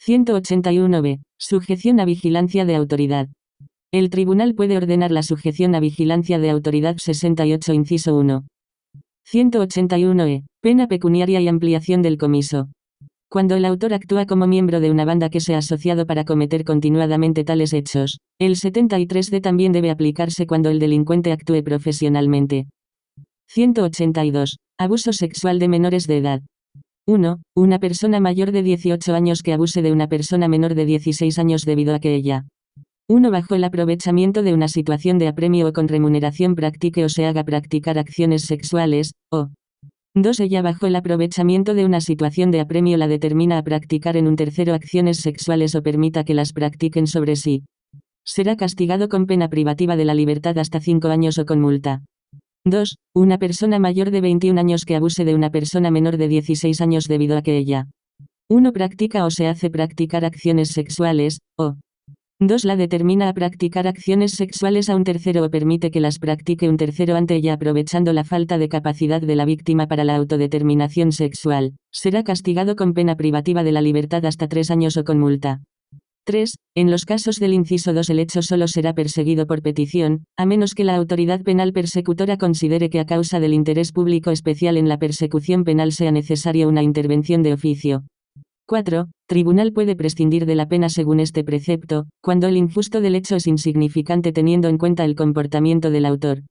181b. Sujeción a vigilancia de autoridad. El tribunal puede ordenar la sujeción a vigilancia de autoridad 68 inciso 1. 181e. Pena pecuniaria y ampliación del comiso. Cuando el autor actúa como miembro de una banda que se ha asociado para cometer continuadamente tales hechos, el 73d también debe aplicarse cuando el delincuente actúe profesionalmente. 182. Abuso sexual de menores de edad. 1. Una persona mayor de 18 años que abuse de una persona menor de 16 años debido a que ella 1. Bajo el aprovechamiento de una situación de apremio o con remuneración practique o se haga practicar acciones sexuales, o 2. Ella bajo el aprovechamiento de una situación de apremio la determina a practicar en un tercero acciones sexuales o permita que las practiquen sobre sí. Será castigado con pena privativa de la libertad hasta 5 años o con multa. 2. Una persona mayor de 21 años que abuse de una persona menor de 16 años debido a que ella 1. Practica o se hace practicar acciones sexuales, o 2. La determina a practicar acciones sexuales a un tercero o permite que las practique un tercero ante ella aprovechando la falta de capacidad de la víctima para la autodeterminación sexual, será castigado con pena privativa de la libertad hasta 3 años o con multa. 3. En los casos del inciso 2 el hecho solo será perseguido por petición, a menos que la autoridad penal persecutora considere que a causa del interés público especial en la persecución penal sea necesaria una intervención de oficio. 4. Tribunal puede prescindir de la pena según este precepto, cuando el injusto del hecho es insignificante teniendo en cuenta el comportamiento del autor.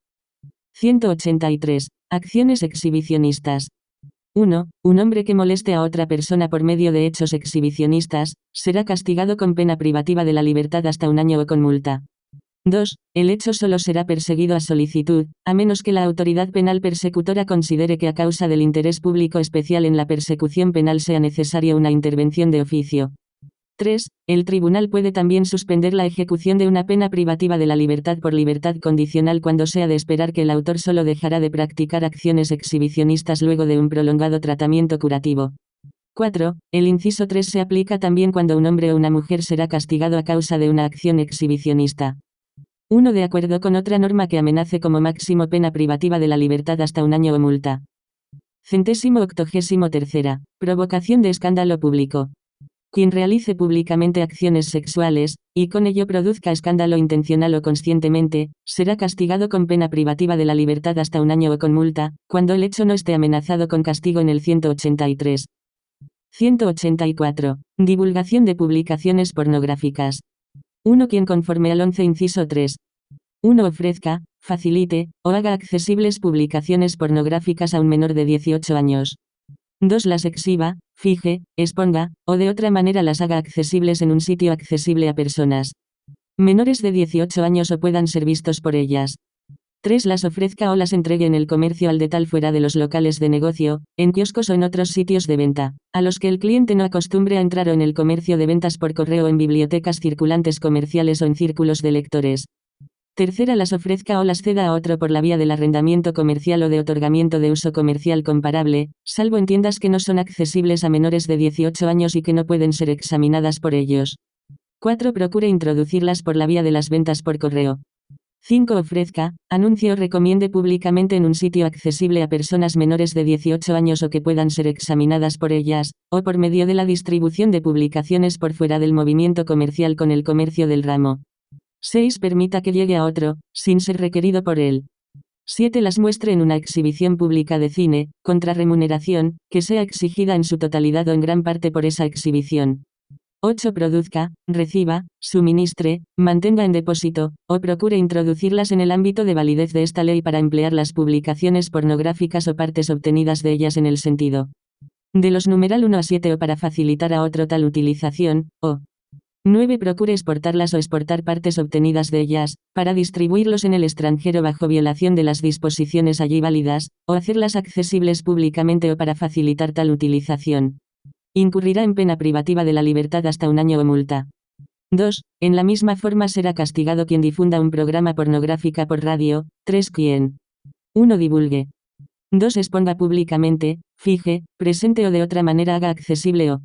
183. Acciones exhibicionistas. 1. Un hombre que moleste a otra persona por medio de hechos exhibicionistas, será castigado con pena privativa de la libertad hasta 1 año o con multa. 2. El hecho solo será perseguido a solicitud, a menos que la autoridad penal persecutora considere que a causa del interés público especial en la persecución penal sea necesaria una intervención de oficio. 3. El tribunal puede también suspender la ejecución de una pena privativa de la libertad por libertad condicional cuando sea de esperar que el autor solo dejará de practicar acciones exhibicionistas luego de un prolongado tratamiento curativo. 4. El inciso 3 se aplica también cuando un hombre o una mujer será castigado a causa de una acción exhibicionista. 1. De acuerdo con otra norma que amenace como máximo pena privativa de la libertad hasta 1 año o multa. 183. Provocación de escándalo público. Quien realice públicamente acciones sexuales, y con ello produzca escándalo intencional o conscientemente, será castigado con pena privativa de la libertad hasta 1 año o con multa, cuando el hecho no esté amenazado con castigo en el 183. 184. Divulgación de publicaciones pornográficas. 1. Quien conforme al 11 inciso 3. 1. Ofrezca, facilite, o haga accesibles publicaciones pornográficas a un menor de 18 años. 2. Las exhiba, fije, exponga, o de otra manera las haga accesibles en un sitio accesible a personas menores de 18 años o puedan ser vistos por ellas. 3. Las ofrezca o las entregue en el comercio al de tal fuera de los locales de negocio, en kioscos o en otros sitios de venta, a los que el cliente no acostumbre a entrar o en el comercio de ventas por correo o en bibliotecas circulantes comerciales o en círculos de lectores. 3. Las ofrezca o las ceda a otro por la vía del arrendamiento comercial o de otorgamiento de uso comercial comparable, salvo en tiendas que no son accesibles a menores de 18 años y que no pueden ser examinadas por ellos. 4. Procure introducirlas por la vía de las ventas por correo. 5. Ofrezca, anuncie o recomiende públicamente en un sitio accesible a personas menores de 18 años o que puedan ser examinadas por ellas, o por medio de la distribución de publicaciones por fuera del movimiento comercial con el comercio del ramo. 6. Permita que llegue a otro, sin ser requerido por él. 7. Las muestre en una exhibición pública de cine, contra remuneración, que sea exigida en su totalidad o en gran parte por esa exhibición. 8. Produzca, reciba, suministre, mantenga en depósito, o procure introducirlas en el ámbito de validez de esta ley para emplear las publicaciones pornográficas o partes obtenidas de ellas en el sentido de los numeral 1 a 7 o para facilitar a otro tal utilización, o 9. Procure exportarlas o exportar partes obtenidas de ellas, para distribuirlos en el extranjero bajo violación de las disposiciones allí válidas, o hacerlas accesibles públicamente o para facilitar tal utilización. Incurrirá en pena privativa de la libertad hasta 1 año o multa. 2. En la misma forma será castigado quien difunda un programa pornográfica por radio. 3. Quien 1. Divulgue. 2. Exponga públicamente, fije, presente o de otra manera haga accesible o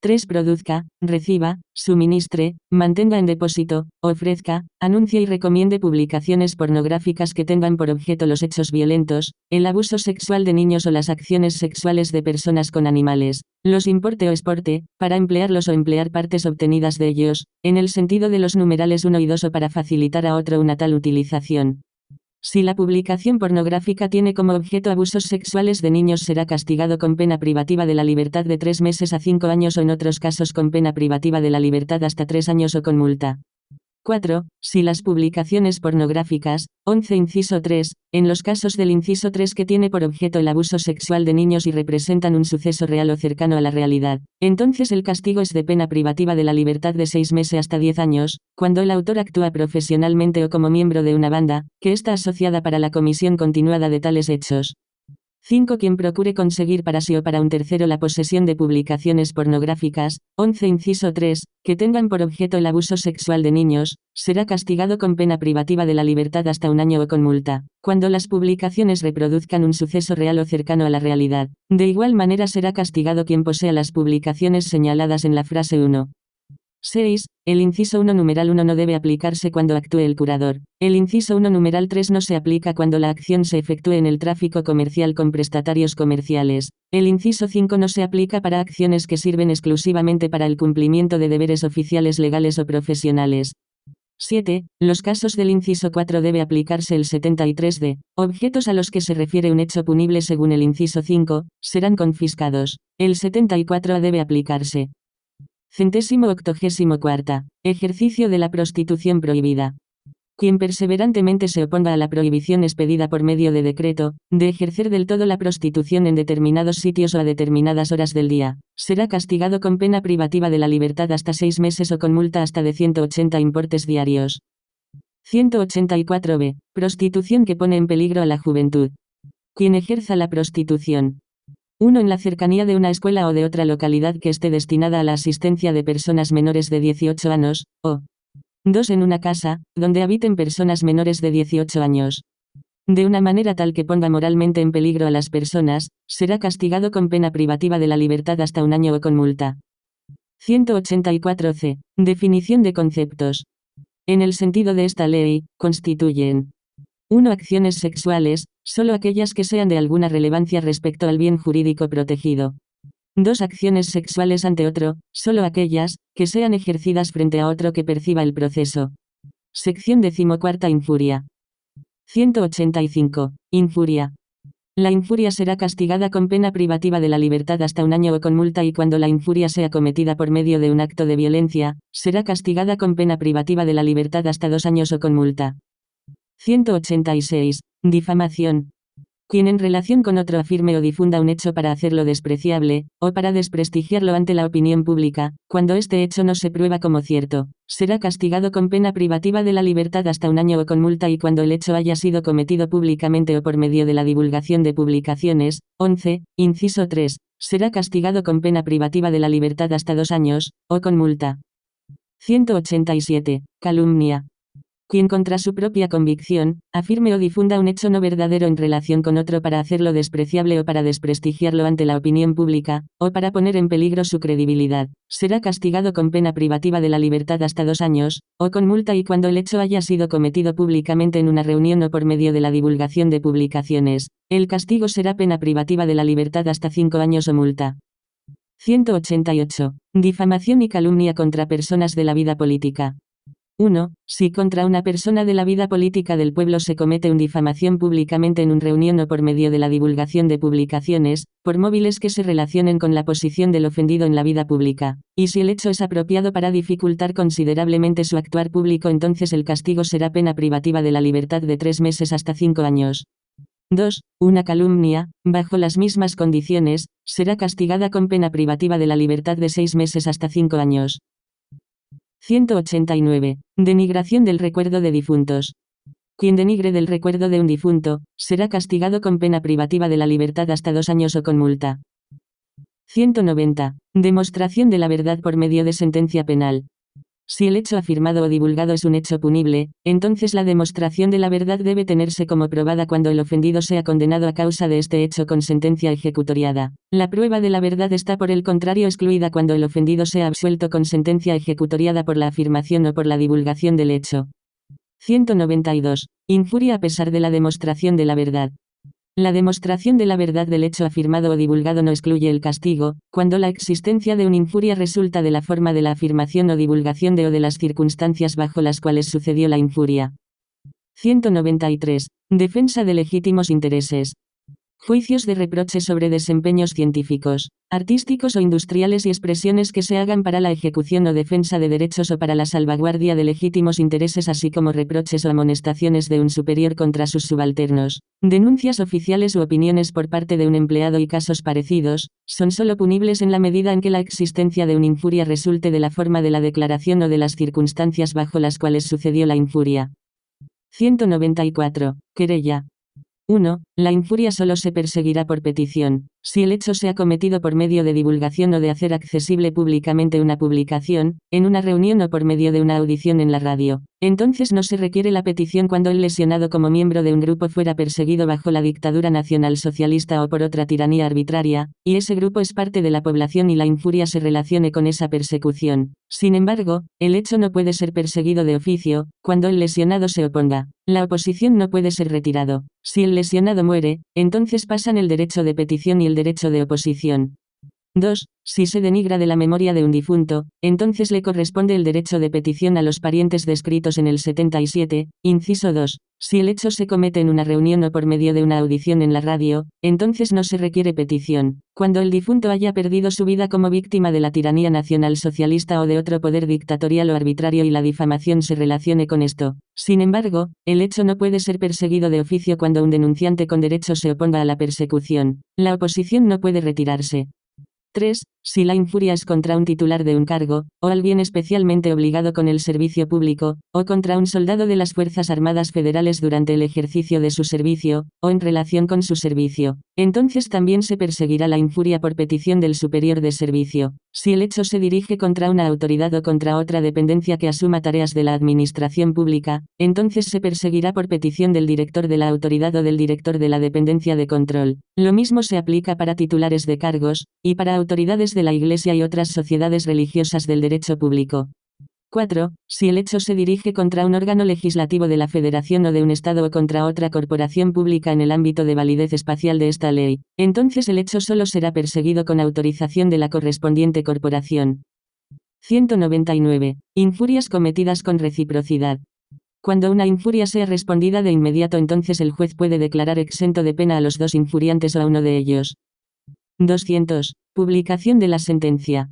3. Produzca, reciba, suministre, mantenga en depósito, ofrezca, anuncie y recomiende publicaciones pornográficas que tengan por objeto los hechos violentos, el abuso sexual de niños o las acciones sexuales de personas con animales, los importe o exporte, para emplearlos o emplear partes obtenidas de ellos, en el sentido de los numerales 1 y 2 o para facilitar a otro una tal utilización. Si la publicación pornográfica tiene como objeto abusos sexuales de niños, será castigado con pena privativa de la libertad de 3 meses a 5 años o en otros casos con pena privativa de la libertad hasta 3 años o con multa. 4. Si las publicaciones pornográficas, 11 inciso 3, en los casos del inciso 3 que tiene por objeto el abuso sexual de niños y representan un suceso real o cercano a la realidad, entonces el castigo es de pena privativa de la libertad de 6 meses hasta 10 años, cuando el autor actúa profesionalmente o como miembro de una banda, que está asociada para la comisión continuada de tales hechos. 5. Quien procure conseguir para sí o para un tercero la posesión de publicaciones pornográficas, 11 inciso 3, que tengan por objeto el abuso sexual de niños, será castigado con pena privativa de la libertad hasta 1 año o con multa, cuando las publicaciones reproduzcan un suceso real o cercano a la realidad. De igual manera será castigado quien posea las publicaciones señaladas en la frase 1. 6. El inciso 1 numeral 1 no debe aplicarse cuando actúe el curador. El inciso 1 numeral 3 no se aplica cuando la acción se efectúe en el tráfico comercial con prestatarios comerciales. El inciso 5 no se aplica para acciones que sirven exclusivamente para el cumplimiento de deberes oficiales legales o profesionales. 7. Los casos del inciso 4 debe aplicarse el 73 de objetos a los que se refiere un hecho punible según el inciso 5, serán confiscados. El 74 debe aplicarse. 184. Ejercicio de la prostitución prohibida. Quien perseverantemente se oponga a la prohibición expedida por medio de decreto, de ejercer del todo la prostitución en determinados sitios o a determinadas horas del día, será castigado con pena privativa de la libertad hasta 6 meses o con multa hasta de 180 importes diarios. 184b. Prostitución que pone en peligro a la juventud. Quien ejerza la prostitución. 1. En la cercanía de una escuela o de otra localidad que esté destinada a la asistencia de personas menores de 18 años, o 2. En una casa, donde habiten personas menores de 18 años. De una manera tal que ponga moralmente en peligro a las personas, será castigado con pena privativa de la libertad hasta 1 año o con multa. 184c. Definición de conceptos. En el sentido de esta ley, constituyen 1. Acciones sexuales, solo aquellas que sean de alguna relevancia respecto al bien jurídico protegido. 2. Acciones sexuales ante otro, solo aquellas que sean ejercidas frente a otro que perciba el proceso. Sección 14. Infuria. 185. Infuria. La infuria será castigada con pena privativa de la libertad hasta 1 año o con multa, y cuando la infuria sea cometida por medio de un acto de violencia, será castigada con pena privativa de la libertad hasta 2 años o con multa. 186. Difamación. Quien en relación con otro afirme o difunda un hecho para hacerlo despreciable, o para desprestigiarlo ante la opinión pública, cuando este hecho no se prueba como cierto, será castigado con pena privativa de la libertad hasta 1 año o con multa, y cuando el hecho haya sido cometido públicamente o por medio de la divulgación de publicaciones. 11. Inciso 3. Será castigado con pena privativa de la libertad hasta 2 años, o con multa. 187. Calumnia. Quien contra su propia convicción, afirme o difunda un hecho no verdadero en relación con otro para hacerlo despreciable o para desprestigiarlo ante la opinión pública, o para poner en peligro su credibilidad, será castigado con pena privativa de la libertad hasta 2 años, o con multa, y cuando el hecho haya sido cometido públicamente en una reunión o por medio de la divulgación de publicaciones, el castigo será pena privativa de la libertad hasta 5 años o multa. 188. Difamación y calumnia contra personas de la vida política. 1. Si contra una persona de la vida política del pueblo se comete una difamación públicamente en una reunión o por medio de la divulgación de publicaciones, por móviles que se relacionen con la posición del ofendido en la vida pública, y si el hecho es apropiado para dificultar considerablemente su actuar público, entonces el castigo será pena privativa de la libertad de 3 meses hasta 5 años. 2. Una calumnia, bajo las mismas condiciones, será castigada con pena privativa de la libertad de 6 meses hasta 5 años. 189. Denigración del recuerdo de difuntos. Quien denigre del recuerdo de un difunto, será castigado con pena privativa de la libertad hasta 2 años o con multa. 190. Demostración de la verdad por medio de sentencia penal. Si el hecho afirmado o divulgado es un hecho punible, entonces la demostración de la verdad debe tenerse como probada cuando el ofendido sea condenado a causa de este hecho con sentencia ejecutoriada. La prueba de la verdad está por el contrario excluida cuando el ofendido sea absuelto con sentencia ejecutoriada por la afirmación o por la divulgación del hecho. 192. Injuria a pesar de la demostración de la verdad. La demostración de la verdad del hecho afirmado o divulgado no excluye el castigo, cuando la existencia de una injuria resulta de la forma de la afirmación o divulgación de o de las circunstancias bajo las cuales sucedió la injuria. 193. Defensa de legítimos intereses. Juicios de reproche sobre desempeños científicos, artísticos o industriales y expresiones que se hagan para la ejecución o defensa de derechos o para la salvaguardia de legítimos intereses, así como reproches o amonestaciones de un superior contra sus subalternos, denuncias oficiales u opiniones por parte de un empleado y casos parecidos, son sólo punibles en la medida en que la existencia de una injuria resulte de la forma de la declaración o de las circunstancias bajo las cuales sucedió la injuria. 194. Querella. 1. La injuria solo se perseguirá por petición. Si el hecho se ha cometido por medio de divulgación o de hacer accesible públicamente una publicación, en una reunión o por medio de una audición en la radio, entonces no se requiere la petición cuando el lesionado como miembro de un grupo fuera perseguido bajo la dictadura nacionalsocialista o por otra tiranía arbitraria, y ese grupo es parte de la población y la injuria se relacione con esa persecución. Sin embargo, el hecho no puede ser perseguido de oficio, cuando el lesionado se oponga. La oposición no puede ser retirado. Si el lesionado muere, entonces pasan el derecho de petición y el derecho de oposición. 2. Si se denigra de la memoria de un difunto, entonces le corresponde el derecho de petición a los parientes descritos en el 77, inciso 2. Si el hecho se comete en una reunión o por medio de una audición en la radio, entonces no se requiere petición. Cuando el difunto haya perdido su vida como víctima de la tiranía nacionalsocialista o de otro poder dictatorial o arbitrario y la difamación se relacione con esto. Sin embargo, el hecho no puede ser perseguido de oficio cuando un denunciante con derecho se oponga a la persecución. La oposición no puede retirarse. 3. Si la injuria es contra un titular de un cargo, o alguien especialmente obligado con el servicio público, o contra un soldado de las Fuerzas Armadas Federales durante el ejercicio de su servicio, o en relación con su servicio, entonces también se perseguirá la injuria por petición del superior de servicio. Si el hecho se dirige contra una autoridad o contra otra dependencia que asuma tareas de la administración pública, entonces se perseguirá por petición del director de la autoridad o del director de la dependencia de control. Lo mismo se aplica para titulares de cargos, y para autoridades de la Iglesia y otras sociedades religiosas del derecho público. 4. Si el hecho se dirige contra un órgano legislativo de la Federación o de un Estado o contra otra corporación pública en el ámbito de validez espacial de esta ley, entonces el hecho solo será perseguido con autorización de la correspondiente corporación. 199. Injurias cometidas con reciprocidad. Cuando una injuria sea respondida de inmediato, entonces el juez puede declarar exento de pena a los dos injuriantes o a uno de ellos. 200. Publicación de la sentencia.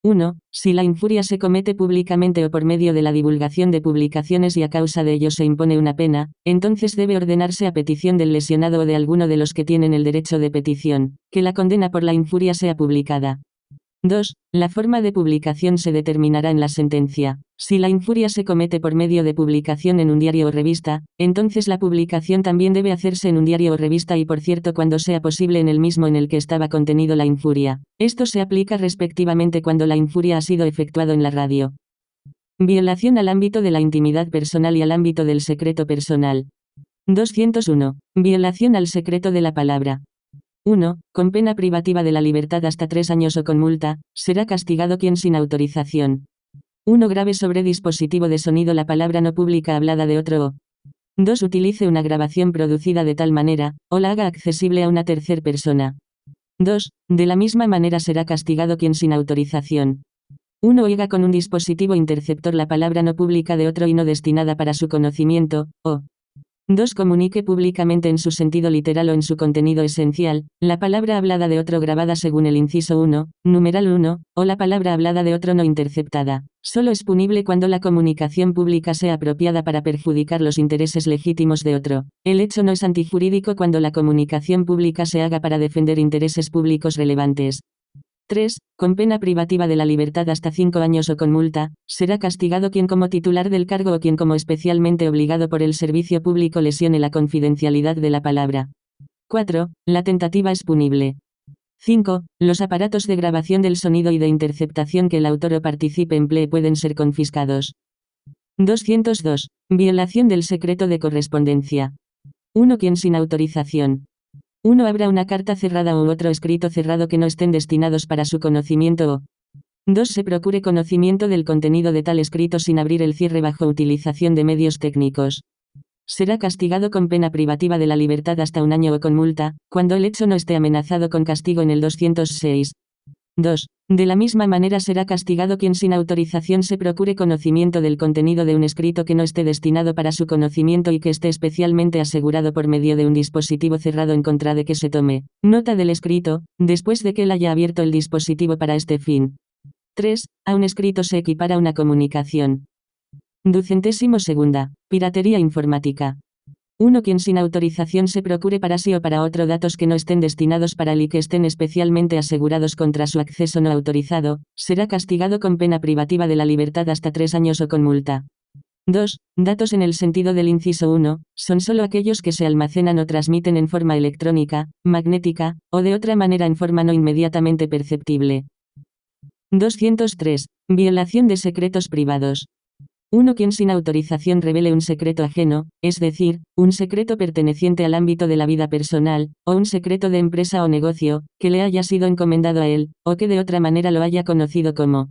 1. Si la injuria se comete públicamente o por medio de la divulgación de publicaciones y a causa de ello se impone una pena, entonces debe ordenarse a petición del lesionado o de alguno de los que tienen el derecho de petición, que la condena por la injuria sea publicada. 2. La forma de publicación se determinará en la sentencia. Si la injuria se comete por medio de publicación en un diario o revista, entonces la publicación también debe hacerse en un diario o revista y por cierto cuando sea posible en el mismo en el que estaba contenido la injuria. Esto se aplica respectivamente cuando la injuria ha sido efectuado en la radio. Violación al ámbito de la intimidad personal y al ámbito del secreto personal. 201. Violación al secreto de la palabra. 1. Con pena privativa de la libertad hasta 3 años o con multa, será castigado quien sin autorización. 1. Grave sobre dispositivo de sonido la palabra no pública hablada de otro o 2. Utilice una grabación producida de tal manera, o la haga accesible a una tercera persona. 2. De la misma manera será castigado quien sin autorización 1. Oiga con un dispositivo interceptor la palabra no pública de otro y no destinada para su conocimiento, o 2. Comunique públicamente en su sentido literal o en su contenido esencial, la palabra hablada de otro grabada según el inciso 1, numeral 1, o la palabra hablada de otro no interceptada. Solo es punible cuando la comunicación pública sea apropiada para perjudicar los intereses legítimos de otro. El hecho no es antijurídico cuando la comunicación pública se haga para defender intereses públicos relevantes. 3. Con pena privativa de la libertad hasta 5 años o con multa, será castigado quien como titular del cargo o quien como especialmente obligado por el servicio público lesione la confidencialidad de la palabra. 4. La tentativa es punible. 5. Los aparatos de grabación del sonido y de interceptación que el autor o participe emplee pueden ser confiscados. 202. Violación del secreto de correspondencia. 1. Quien sin autorización 1. abra una carta cerrada u otro escrito cerrado que no estén destinados para su conocimiento o 2. se procure conocimiento del contenido de tal escrito sin abrir el cierre bajo utilización de medios técnicos. Será castigado con pena privativa de la libertad hasta 1 año o con multa, cuando el hecho no esté amenazado con castigo en el 206. 2. De la misma manera será castigado quien sin autorización se procure conocimiento del contenido de un escrito que no esté destinado para su conocimiento y que esté especialmente asegurado por medio de un dispositivo cerrado en contra de que se tome nota del escrito, después de que él haya abierto el dispositivo para este fin. 3. A un escrito se equipara una comunicación. 202. Piratería informática. 1. Quien sin autorización se procure para sí o para otro datos que no estén destinados para él y que estén especialmente asegurados contra su acceso no autorizado, será castigado con pena privativa de la libertad hasta 3 años o con multa. 2. Datos en el sentido del inciso 1, son solo aquellos que se almacenan o transmiten en forma electrónica, magnética, o de otra manera en forma no inmediatamente perceptible. 203. Violación de secretos privados. 1. Quien sin autorización revele un secreto ajeno, es decir, un secreto perteneciente al ámbito de la vida personal, o un secreto de empresa o negocio, que le haya sido encomendado a él, o que de otra manera lo haya conocido como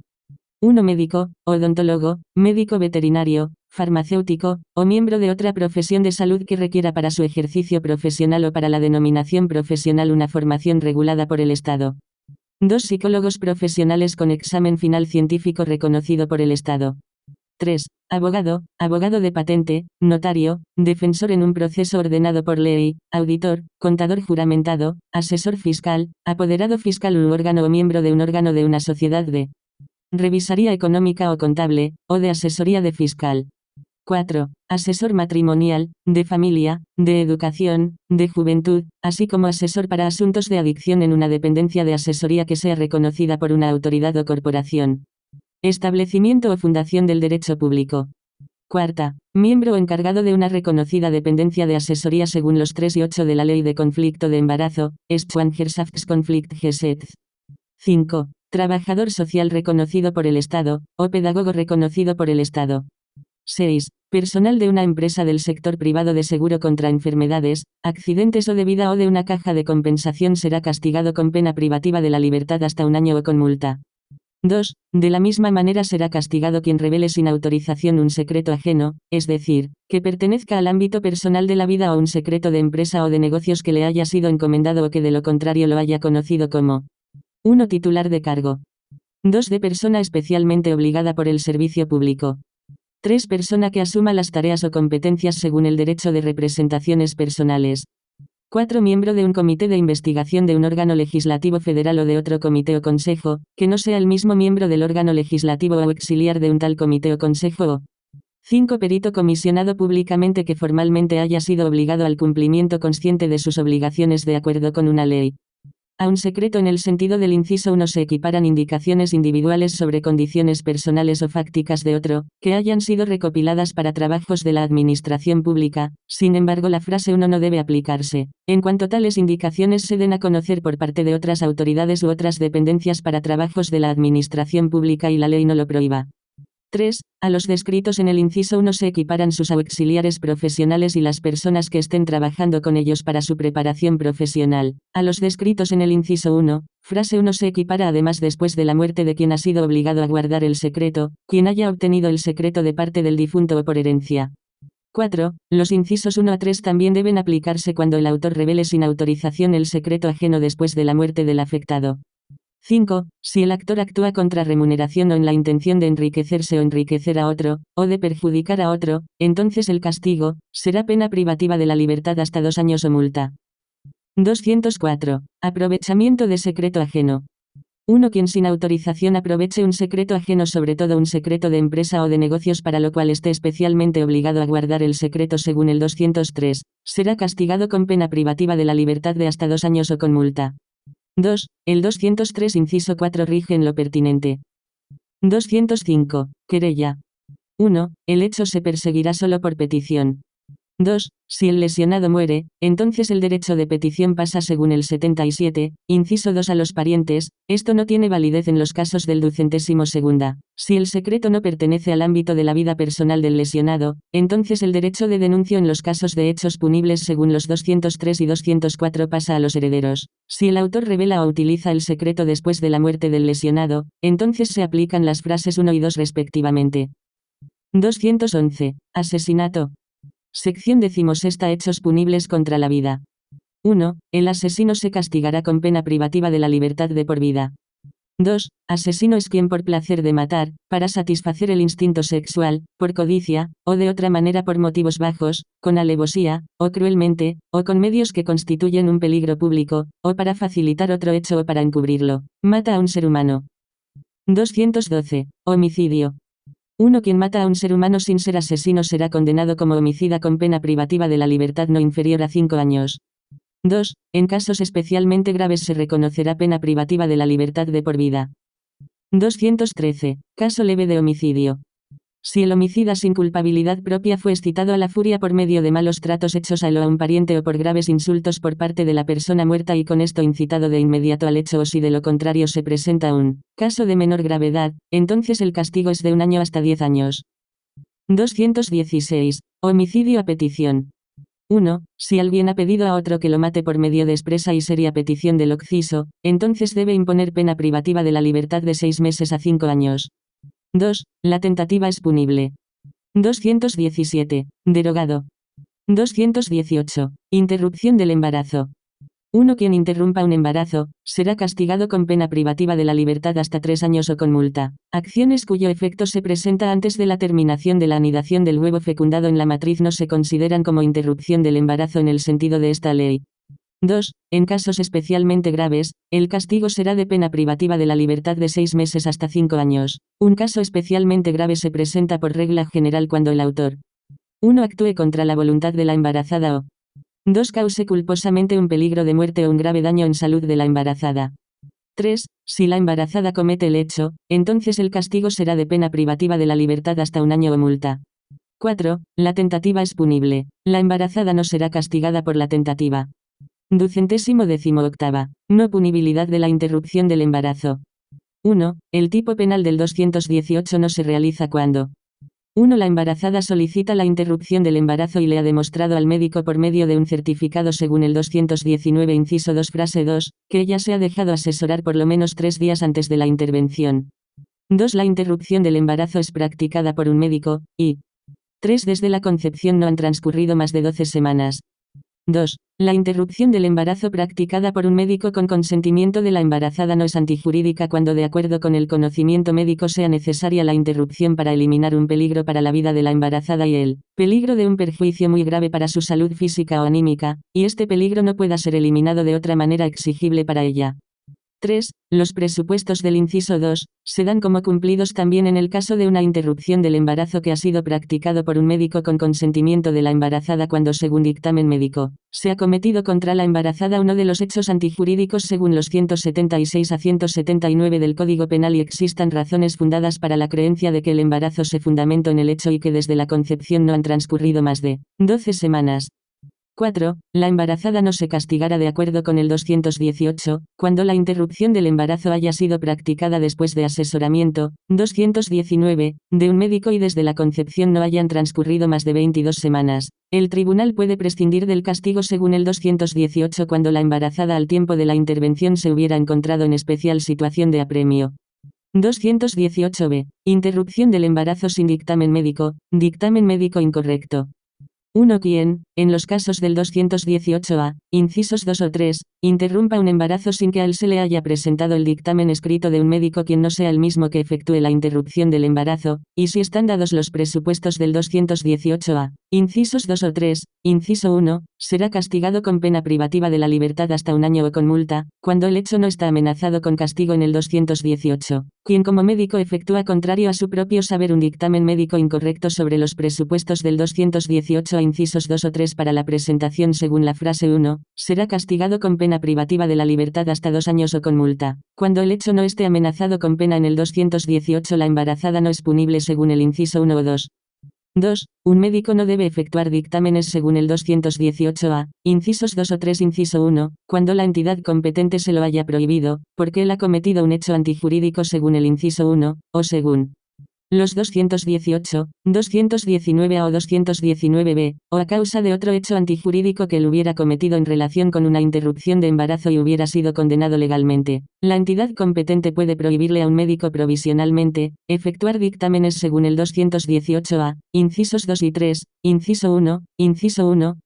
1. Médico, odontólogo, médico veterinario, farmacéutico, o miembro de otra profesión de salud que requiera para su ejercicio profesional o para la denominación profesional una formación regulada por el Estado. 2. Psicólogos profesionales con examen final científico reconocido por el Estado. 3. Abogado, abogado de patente, notario, defensor en un proceso ordenado por ley, auditor, contador juramentado, asesor fiscal, apoderado fiscal u órgano o miembro de un órgano de una sociedad de revisoría económica o contable, o de asesoría de fiscal. 4. Asesor matrimonial, de familia, de educación, de juventud, así como asesor para asuntos de adicción en una dependencia de asesoría que sea reconocida por una autoridad o corporación. Establecimiento o fundación del derecho público. 4. Miembro o encargado de una reconocida dependencia de asesoría según los 3 y 8 de la Ley de Conflicto de Embarazo, Schwangerschaftskonfliktgesetz. 5. Trabajador social reconocido por el Estado, o pedagogo reconocido por el Estado. 6. Personal de una empresa del sector privado de seguro contra enfermedades, accidentes o de vida o de una caja de compensación será castigado con pena privativa de la libertad hasta 1 año o con multa. 2. De la misma manera será castigado quien revele sin autorización un secreto ajeno, es decir, que pertenezca al ámbito personal de la vida o un secreto de empresa o de negocios que le haya sido encomendado o que de lo contrario lo haya conocido como 1. Titular de cargo. 2. De persona especialmente obligada por el servicio público. 3. Persona que asuma las tareas o competencias según el derecho de representaciones personales. 4. Miembro de un comité de investigación de un órgano legislativo federal o de otro comité o consejo, que no sea el mismo miembro del órgano legislativo o auxiliar de un tal comité o consejo o 5. Perito comisionado públicamente que formalmente haya sido obligado al cumplimiento consciente de sus obligaciones de acuerdo con una ley. A un secreto en el sentido del inciso 1 se equiparan indicaciones individuales sobre condiciones personales o fácticas de otro, que hayan sido recopiladas para trabajos de la administración pública. Sin embargo, la frase 1 no debe aplicarse, en cuanto tales indicaciones se den a conocer por parte de otras autoridades u otras dependencias para trabajos de la administración pública y la ley no lo prohíba. 3. A los descritos en el inciso 1 se equiparan sus auxiliares profesionales y las personas que estén trabajando con ellos para su preparación profesional. A los descritos en el inciso 1, frase 1 se equipara además después de la muerte de quien ha sido obligado a guardar el secreto, quien haya obtenido el secreto de parte del difunto o por herencia. 4. Los incisos 1 a 3 también deben aplicarse cuando el autor revele sin autorización el secreto ajeno después de la muerte del afectado. 5. Si el actor actúa contra remuneración o en la intención de enriquecerse o enriquecer a otro, o de perjudicar a otro, entonces el castigo será pena privativa de la libertad hasta 2 años o multa. 204. Aprovechamiento de secreto ajeno. 1. Quien sin autorización aproveche un secreto ajeno, sobre todo un secreto de empresa o de negocios para lo cual esté especialmente obligado a guardar el secreto según el 203, será castigado con pena privativa de la libertad de hasta 2 años o con multa. 2. El 203 inciso 4 rige en lo pertinente. 205. Querella. 1. El hecho se perseguirá solo por petición. 2. Si el lesionado muere, entonces el derecho de petición pasa según el 77, inciso 2 a los parientes. Esto no tiene validez en los casos del 202. Si el secreto no pertenece al ámbito de la vida personal del lesionado, entonces el derecho de denuncio en los casos de hechos punibles según los 203 y 204 pasa a los herederos. Si el autor revela o utiliza el secreto después de la muerte del lesionado, entonces se aplican las frases 1 y 2 respectivamente. 211. Asesinato. Sección 16. Hechos punibles contra la vida. 1. El asesino se castigará con pena privativa de la libertad de por vida. 2. Asesino es quien por placer de matar, para satisfacer el instinto sexual, por codicia, o de otra manera por motivos bajos, con alevosía, o cruelmente, o con medios que constituyen un peligro público, o para facilitar otro hecho o para encubrirlo, mata a un ser humano. 212. Homicidio. 1. Quien mata a un ser humano sin ser asesino será condenado como homicida con pena privativa de la libertad no inferior a 5 años. 2. En casos especialmente graves se reconocerá pena privativa de la libertad de por vida. 213. Caso leve de homicidio. Si el homicida sin culpabilidad propia fue excitado a la furia por medio de malos tratos hechos a él o a un pariente o por graves insultos por parte de la persona muerta y con esto incitado de inmediato al hecho o si de lo contrario se presenta un caso de menor gravedad, entonces el castigo es de 1 año hasta 10 años. 216. Homicidio a petición. 1. Si alguien ha pedido a otro que lo mate por medio de expresa y seria petición del occiso, entonces debe imponer pena privativa de la libertad de 6 meses a 5 años. 2. La tentativa es punible. 217. Derogado. 218. Interrupción del embarazo. 1. Quien interrumpa un embarazo, será castigado con pena privativa de la libertad hasta 3 años o con multa. Acciones cuyo efecto se presenta antes de la terminación de la anidación del huevo fecundado en la matriz no se consideran como interrupción del embarazo en el sentido de esta ley. 2. En casos especialmente graves, el castigo será de pena privativa de la libertad de 6 meses hasta 5 años. Un caso especialmente grave se presenta por regla general cuando el autor 1. Actúe contra la voluntad de la embarazada o 2. Cause culposamente un peligro de muerte o un grave daño en salud de la embarazada. 3. Si la embarazada comete el hecho, entonces el castigo será de pena privativa de la libertad hasta 1 año o multa. 4. La tentativa es punible. La embarazada no será castigada por la tentativa. 218. No punibilidad de la interrupción del embarazo. 1. El tipo penal del 218 no se realiza cuando 1. La embarazada solicita la interrupción del embarazo y le ha demostrado al médico por medio de un certificado según el 219 inciso 2 frase 2, que ella se ha dejado asesorar por lo menos 3 días antes de la intervención. 2. La interrupción del embarazo es practicada por un médico, y 3. Desde la concepción no han transcurrido más de 12 semanas. 2. La interrupción del embarazo practicada por un médico con consentimiento de la embarazada no es antijurídica cuando de acuerdo con el conocimiento médico sea necesaria la interrupción para eliminar un peligro para la vida de la embarazada y el peligro de un perjuicio muy grave para su salud física o anímica, y este peligro no pueda ser eliminado de otra manera exigible para ella. 3. Los presupuestos del inciso 2, se dan como cumplidos también en el caso de una interrupción del embarazo que ha sido practicado por un médico con consentimiento de la embarazada cuando según dictamen médico, se ha cometido contra la embarazada uno de los hechos antijurídicos según los 176 a 179 del Código Penal y existan razones fundadas para la creencia de que el embarazo se fundamentó en el hecho y que desde la concepción no han transcurrido más de 12 semanas. 4. La embarazada no se castigará de acuerdo con el 218, cuando la interrupción del embarazo haya sido practicada después de asesoramiento, 219, de un médico y desde la concepción no hayan transcurrido más de 22 semanas. El tribunal puede prescindir del castigo según el 218 cuando la embarazada al tiempo de la intervención se hubiera encontrado en especial situación de apremio. 218b. Interrupción del embarazo sin dictamen médico incorrecto. 1. Quien, en los casos del 218a, incisos 2 o 3, interrumpa un embarazo sin que a él se le haya presentado el dictamen escrito de un médico quien no sea el mismo que efectúe la interrupción del embarazo, y si están dados los presupuestos del 218a, incisos 2 o 3, inciso 1, será castigado con pena privativa de la libertad hasta 1 año o con multa, cuando el hecho no está amenazado con castigo en el 218. Quien como médico efectúa contrario a su propio saber un dictamen médico incorrecto sobre los presupuestos del 218 a incisos 2 o 3 para la presentación según la frase 1, será castigado con pena privativa de la libertad hasta 2 años o con multa. Cuando el hecho no esté amenazado con pena en el 218 la embarazada no es punible según el inciso 1 o 2. 2. Un médico no debe efectuar dictámenes según el 218-A, incisos 2 o 3 inciso 1, cuando la entidad competente se lo haya prohibido, porque él ha cometido un hecho antijurídico según el inciso 1, o según los 218, 219A o 219B, o a causa de otro hecho antijurídico que él hubiera cometido en relación con una interrupción de embarazo y hubiera sido condenado legalmente. La entidad competente puede prohibirle a un médico provisionalmente efectuar dictámenes según el 218-A, incisos 2 y 3, inciso 1,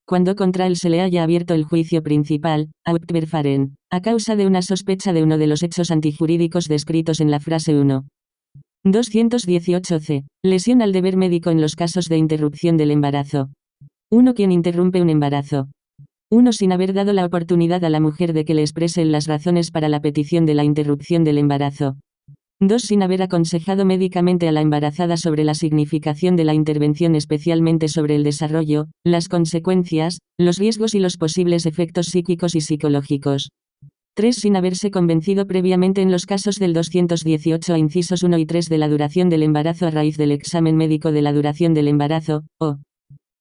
cuando contra él se le haya abierto el juicio principal, Hauptverfahren, a causa de una sospecha de uno de los hechos antijurídicos descritos en la frase 1. 218c. Lesión al deber médico en los casos de interrupción del embarazo. 1. Quien interrumpe un embarazo. 1. Sin haber dado la oportunidad a la mujer de que le expresen las razones para la petición de la interrupción del embarazo. 2. Sin haber aconsejado médicamente a la embarazada sobre la significación de la intervención, especialmente sobre el desarrollo, las consecuencias, los riesgos y los posibles efectos psíquicos y psicológicos. 3. Sin haberse convencido previamente en los casos del 218 a incisos 1 y 3 de la duración del embarazo a raíz del examen médico de la duración del embarazo, o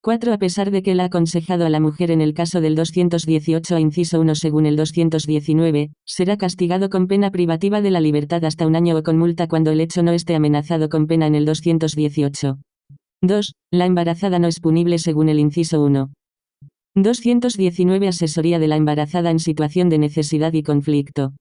4. A pesar de que él ha aconsejado a la mujer en el caso del 218 a inciso 1 según el 219, será castigado con pena privativa de la libertad hasta 1 año o con multa cuando el hecho no esté amenazado con pena en el 218. 2. La embarazada no es punible según el inciso 1. 219 Asesoría de la embarazada en situación de necesidad y conflicto.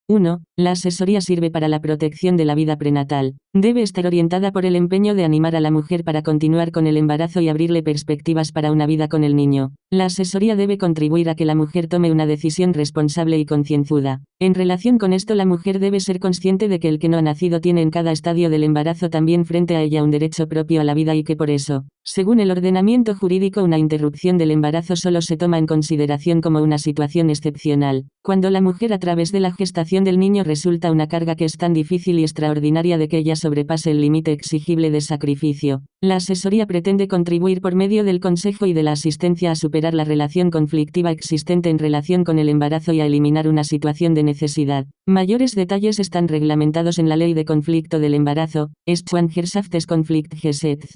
1. La asesoría sirve para la protección de la vida prenatal. Debe estar orientada por el empeño de animar a la mujer para continuar con el embarazo y abrirle perspectivas para una vida con el niño. La asesoría debe contribuir a que la mujer tome una decisión responsable y concienzuda. En relación con esto, la mujer debe ser consciente de que el que no ha nacido tiene en cada estadio del embarazo también frente a ella un derecho propio a la vida y que por eso, según el ordenamiento jurídico, una interrupción del embarazo solo se toma en consideración como una situación excepcional, cuando la mujer a través de la gestación del niño resulta una carga que es tan difícil y extraordinaria de que ella sobrepase el límite exigible de sacrificio. La asesoría pretende contribuir por medio del consejo y de la asistencia a superar la relación conflictiva existente en relación con el embarazo y a eliminar una situación de necesidad. Mayores detalles están reglamentados en la Ley de Conflicto del Embarazo, Schwangerschaftskonfliktgesetz.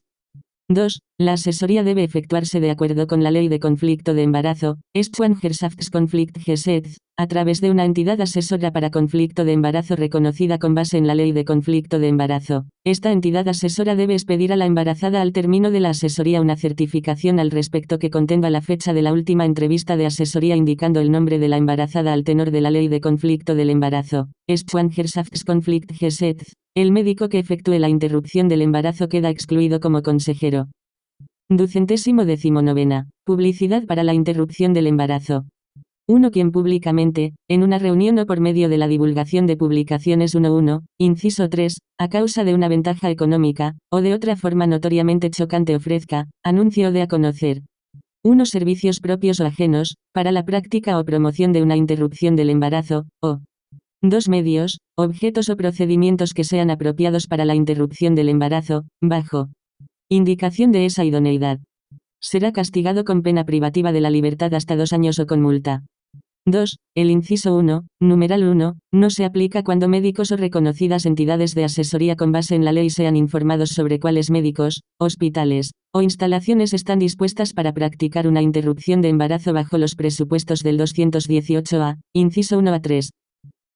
2. La asesoría debe efectuarse de acuerdo con la Ley de Conflicto de Embarazo, Schwangerschaftskonfliktgesetz, a través de una entidad asesora para conflicto de embarazo reconocida con base en la Ley de Conflicto de Embarazo. Esta entidad asesora debe expedir a la embarazada al término de la asesoría una certificación al respecto que contenga la fecha de la última entrevista de asesoría indicando el nombre de la embarazada al tenor de la Ley de Conflicto del Embarazo, Schwangerschaftskonfliktgesetz. El médico que efectúe la interrupción del embarazo queda excluido como consejero. 219. Publicidad para la interrupción del embarazo. 1. Quien públicamente, en una reunión o por medio de la divulgación de publicaciones 1.1, inciso 3, a causa de una ventaja económica, o de otra forma notoriamente chocante ofrezca, anuncio o dé a conocer 1. Servicios propios o ajenos, para la práctica o promoción de una interrupción del embarazo, o 2. Medios, objetos o procedimientos que sean apropiados para la interrupción del embarazo, bajo indicación de esa idoneidad. Será castigado con pena privativa de la libertad hasta 2 años o con multa. 2. El inciso 1, numeral 1, no se aplica cuando médicos o reconocidas entidades de asesoría con base en la ley sean informados sobre cuáles médicos, hospitales, o instalaciones están dispuestas para practicar una interrupción de embarazo bajo los presupuestos del 218-A, inciso 1 a 3.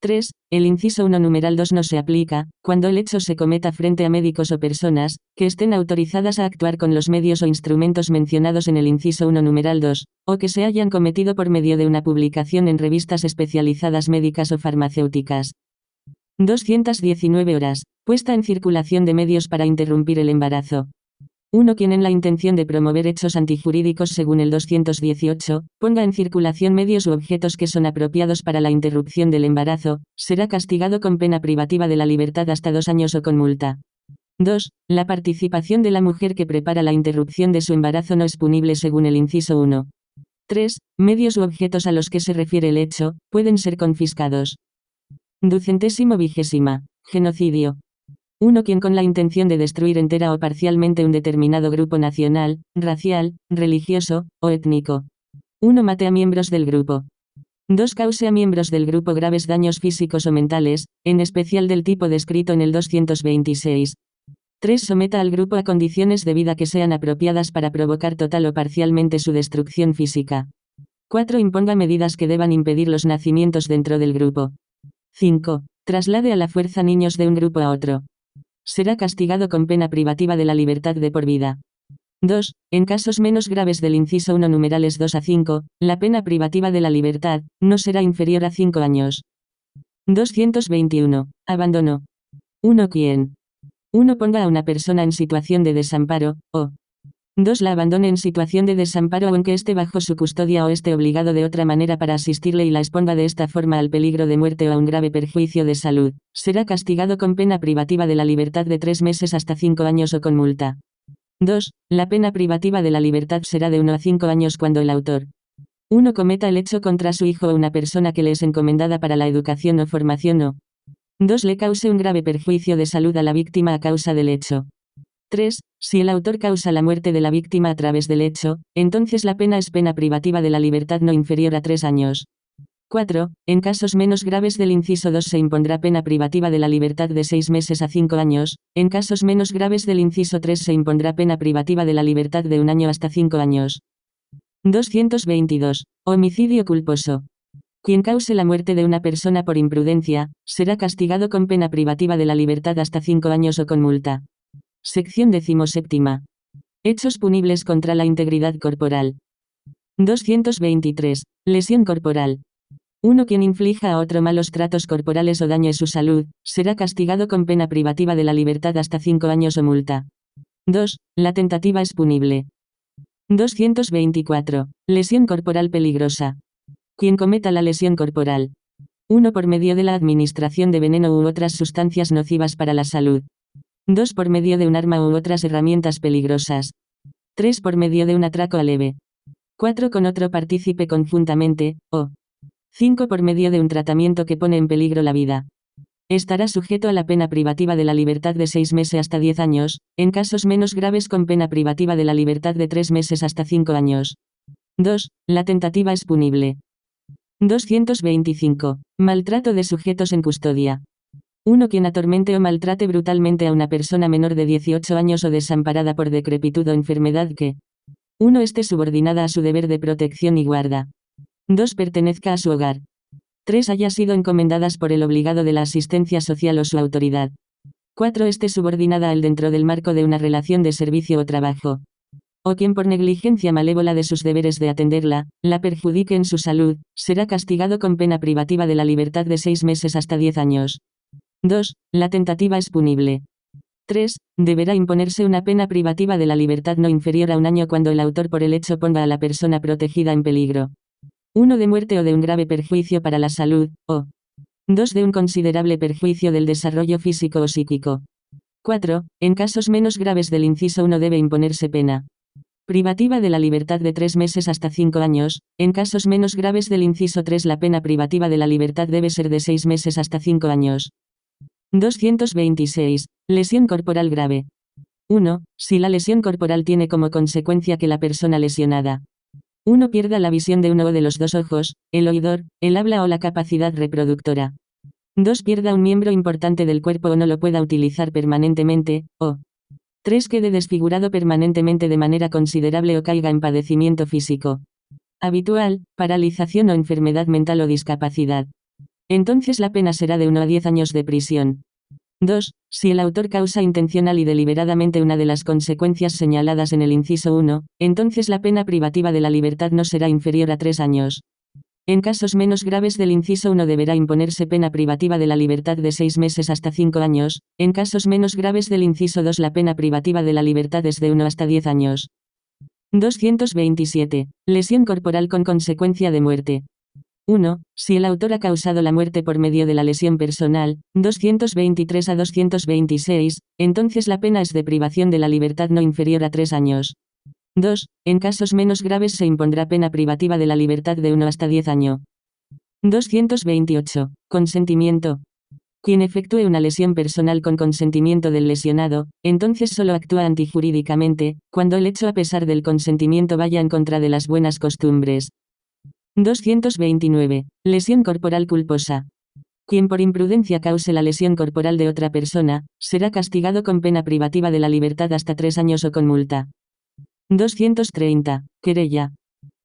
3. El inciso 1 numeral 2 no se aplica, cuando el hecho se cometa frente a médicos o personas, que estén autorizadas a actuar con los medios o instrumentos mencionados en el inciso 1 numeral 2, o que se hayan cometido por medio de una publicación en revistas especializadas médicas o farmacéuticas. 219 horas. Puesta en circulación de medios para interrumpir el embarazo. 1. Quien en la intención de promover hechos antijurídicos según el 218, ponga en circulación medios u objetos que son apropiados para la interrupción del embarazo, será castigado con pena privativa de la libertad hasta 2 años o con multa. 2. La participación de la mujer que prepara la interrupción de su embarazo no es punible según el inciso 1. 3. Medios u objetos a los que se refiere el hecho, pueden ser confiscados. 220. Genocidio. 1. Quien con la intención de destruir entera o parcialmente un determinado grupo nacional, racial, religioso, o étnico. 1. Mate a miembros del grupo. 2. Cause a miembros del grupo graves daños físicos o mentales, en especial del tipo descrito en el 226. 3. Someta al grupo a condiciones de vida que sean apropiadas para provocar total o parcialmente su destrucción física. 4. Imponga medidas que deban impedir los nacimientos dentro del grupo. 5. Traslade a la fuerza niños de un grupo a otro. Será castigado con pena privativa de la libertad de por vida. 2. En casos menos graves del inciso 1 numerales 2 a 5, la pena privativa de la libertad no será inferior a 5 años. 221. Abandono. 1. Quien 1. Ponga a una persona en situación de desamparo, o 2. La abandone en situación de desamparo aunque esté bajo su custodia o esté obligado de otra manera para asistirle y la exponga de esta forma al peligro de muerte o a un grave perjuicio de salud, será castigado con pena privativa de la libertad de 3 meses hasta 5 años o con multa. 2. La pena privativa de la libertad será de 1 a 5 años cuando el autor 1. Cometa el hecho contra su hijo o una persona que le es encomendada para la educación o formación o 2. Le cause un grave perjuicio de salud a la víctima a causa del hecho. 3. Si el autor causa la muerte de la víctima a través del hecho, entonces la pena es pena privativa de la libertad no inferior a 3 años. 4. En casos menos graves del inciso 2 se impondrá pena privativa de la libertad de 6 meses a 5 años, en casos menos graves del inciso 3 se impondrá pena privativa de la libertad de 1 año hasta 5 años. 222. Homicidio culposo. Quien cause la muerte de una persona por imprudencia, será castigado con pena privativa de la libertad hasta 5 años o con multa. Sección 17. Hechos punibles contra la integridad corporal. 223. Lesión corporal. 1. Quien inflija a otro malos tratos corporales o dañe su salud, será castigado con pena privativa de la libertad hasta 5 años o multa. 2. La tentativa es punible. 224. Lesión corporal peligrosa. Quien cometa la lesión corporal. 1. Por medio de la administración de veneno u otras sustancias nocivas para la salud. 2. Por medio de un arma u otras herramientas peligrosas. 3. Por medio de un atraco leve. 4. Con otro partícipe conjuntamente, o 5. Por medio de un tratamiento que pone en peligro la vida. Estará sujeto a la pena privativa de la libertad de 6 meses hasta 10 años, en casos menos graves con pena privativa de la libertad de 3 meses hasta 5 años. 2. La tentativa es punible. 225. Maltrato de sujetos en custodia. 1. Quien atormente o maltrate brutalmente a una persona menor de 18 años o desamparada por decrepitud o enfermedad que 1. Esté subordinada a su deber de protección y guarda. 2. Pertenezca a su hogar. 3. Haya sido encomendadas por el obligado de la asistencia social o su autoridad. 4. Esté subordinada a él dentro del marco de una relación de servicio o trabajo. O quien por negligencia malévola de sus deberes de atenderla, la perjudique en su salud, será castigado con pena privativa de la libertad de 6 meses hasta 10 años. 2. La tentativa es punible. 3. Deberá imponerse una pena privativa de la libertad no inferior a 1 año cuando el autor por el hecho ponga a la persona protegida en peligro. 1. De muerte o de un grave perjuicio para la salud, o 2. De un considerable perjuicio del desarrollo físico o psíquico. 4. En casos menos graves del inciso 1 debe imponerse pena privativa de la libertad de 3 meses hasta 5 años, en casos menos graves del inciso 3 la pena privativa de la libertad debe ser de 6 meses hasta 5 años. 226. Lesión corporal grave. 1. Si la lesión corporal tiene como consecuencia que la persona lesionada 1. Pierda la visión de uno o de los dos ojos, el oidor, el habla o la capacidad reproductora. 2. Pierda un miembro importante del cuerpo o no lo pueda utilizar permanentemente, o 3. Quede desfigurado permanentemente de manera considerable o caiga en padecimiento físico habitual, paralización o enfermedad mental o discapacidad. Entonces la pena será de 1 a 10 años de prisión. 2. Si el autor causa intencional y deliberadamente una de las consecuencias señaladas en el inciso 1, entonces la pena privativa de la libertad no será inferior a 3 años. En casos menos graves del inciso 1 deberá imponerse pena privativa de la libertad de 6 meses hasta 5 años, en casos menos graves del inciso 2 la pena privativa de la libertad es de 1 hasta 10 años. 227. Lesión corporal con consecuencia de muerte. 1. Si el autor ha causado la muerte por medio de la lesión personal, 223 a 226, entonces la pena es de privación de la libertad no inferior a 3 años. 2. En casos menos graves se impondrá pena privativa de la libertad de 1 hasta 10 años. 228. Consentimiento. Quien efectúe una lesión personal con consentimiento del lesionado, entonces solo actúa antijurídicamente, cuando el hecho a pesar del consentimiento vaya en contra de las buenas costumbres. 229. Lesión corporal culposa. Quien por imprudencia cause la lesión corporal de otra persona, será castigado con pena privativa de la libertad hasta 3 años o con multa. 230. Querella.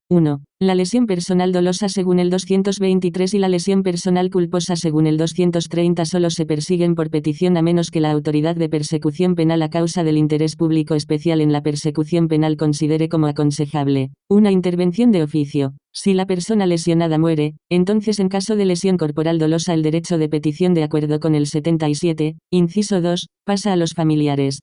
1. La lesión personal dolosa según el 223 y la lesión personal culposa según el 230 solo se persiguen por petición a menos que la autoridad de persecución penal a causa del interés público especial en la persecución penal considere como aconsejable una intervención de oficio. Si la persona lesionada muere, entonces en caso de lesión corporal dolosa el derecho de petición de acuerdo con el 77, inciso 2, pasa a los familiares.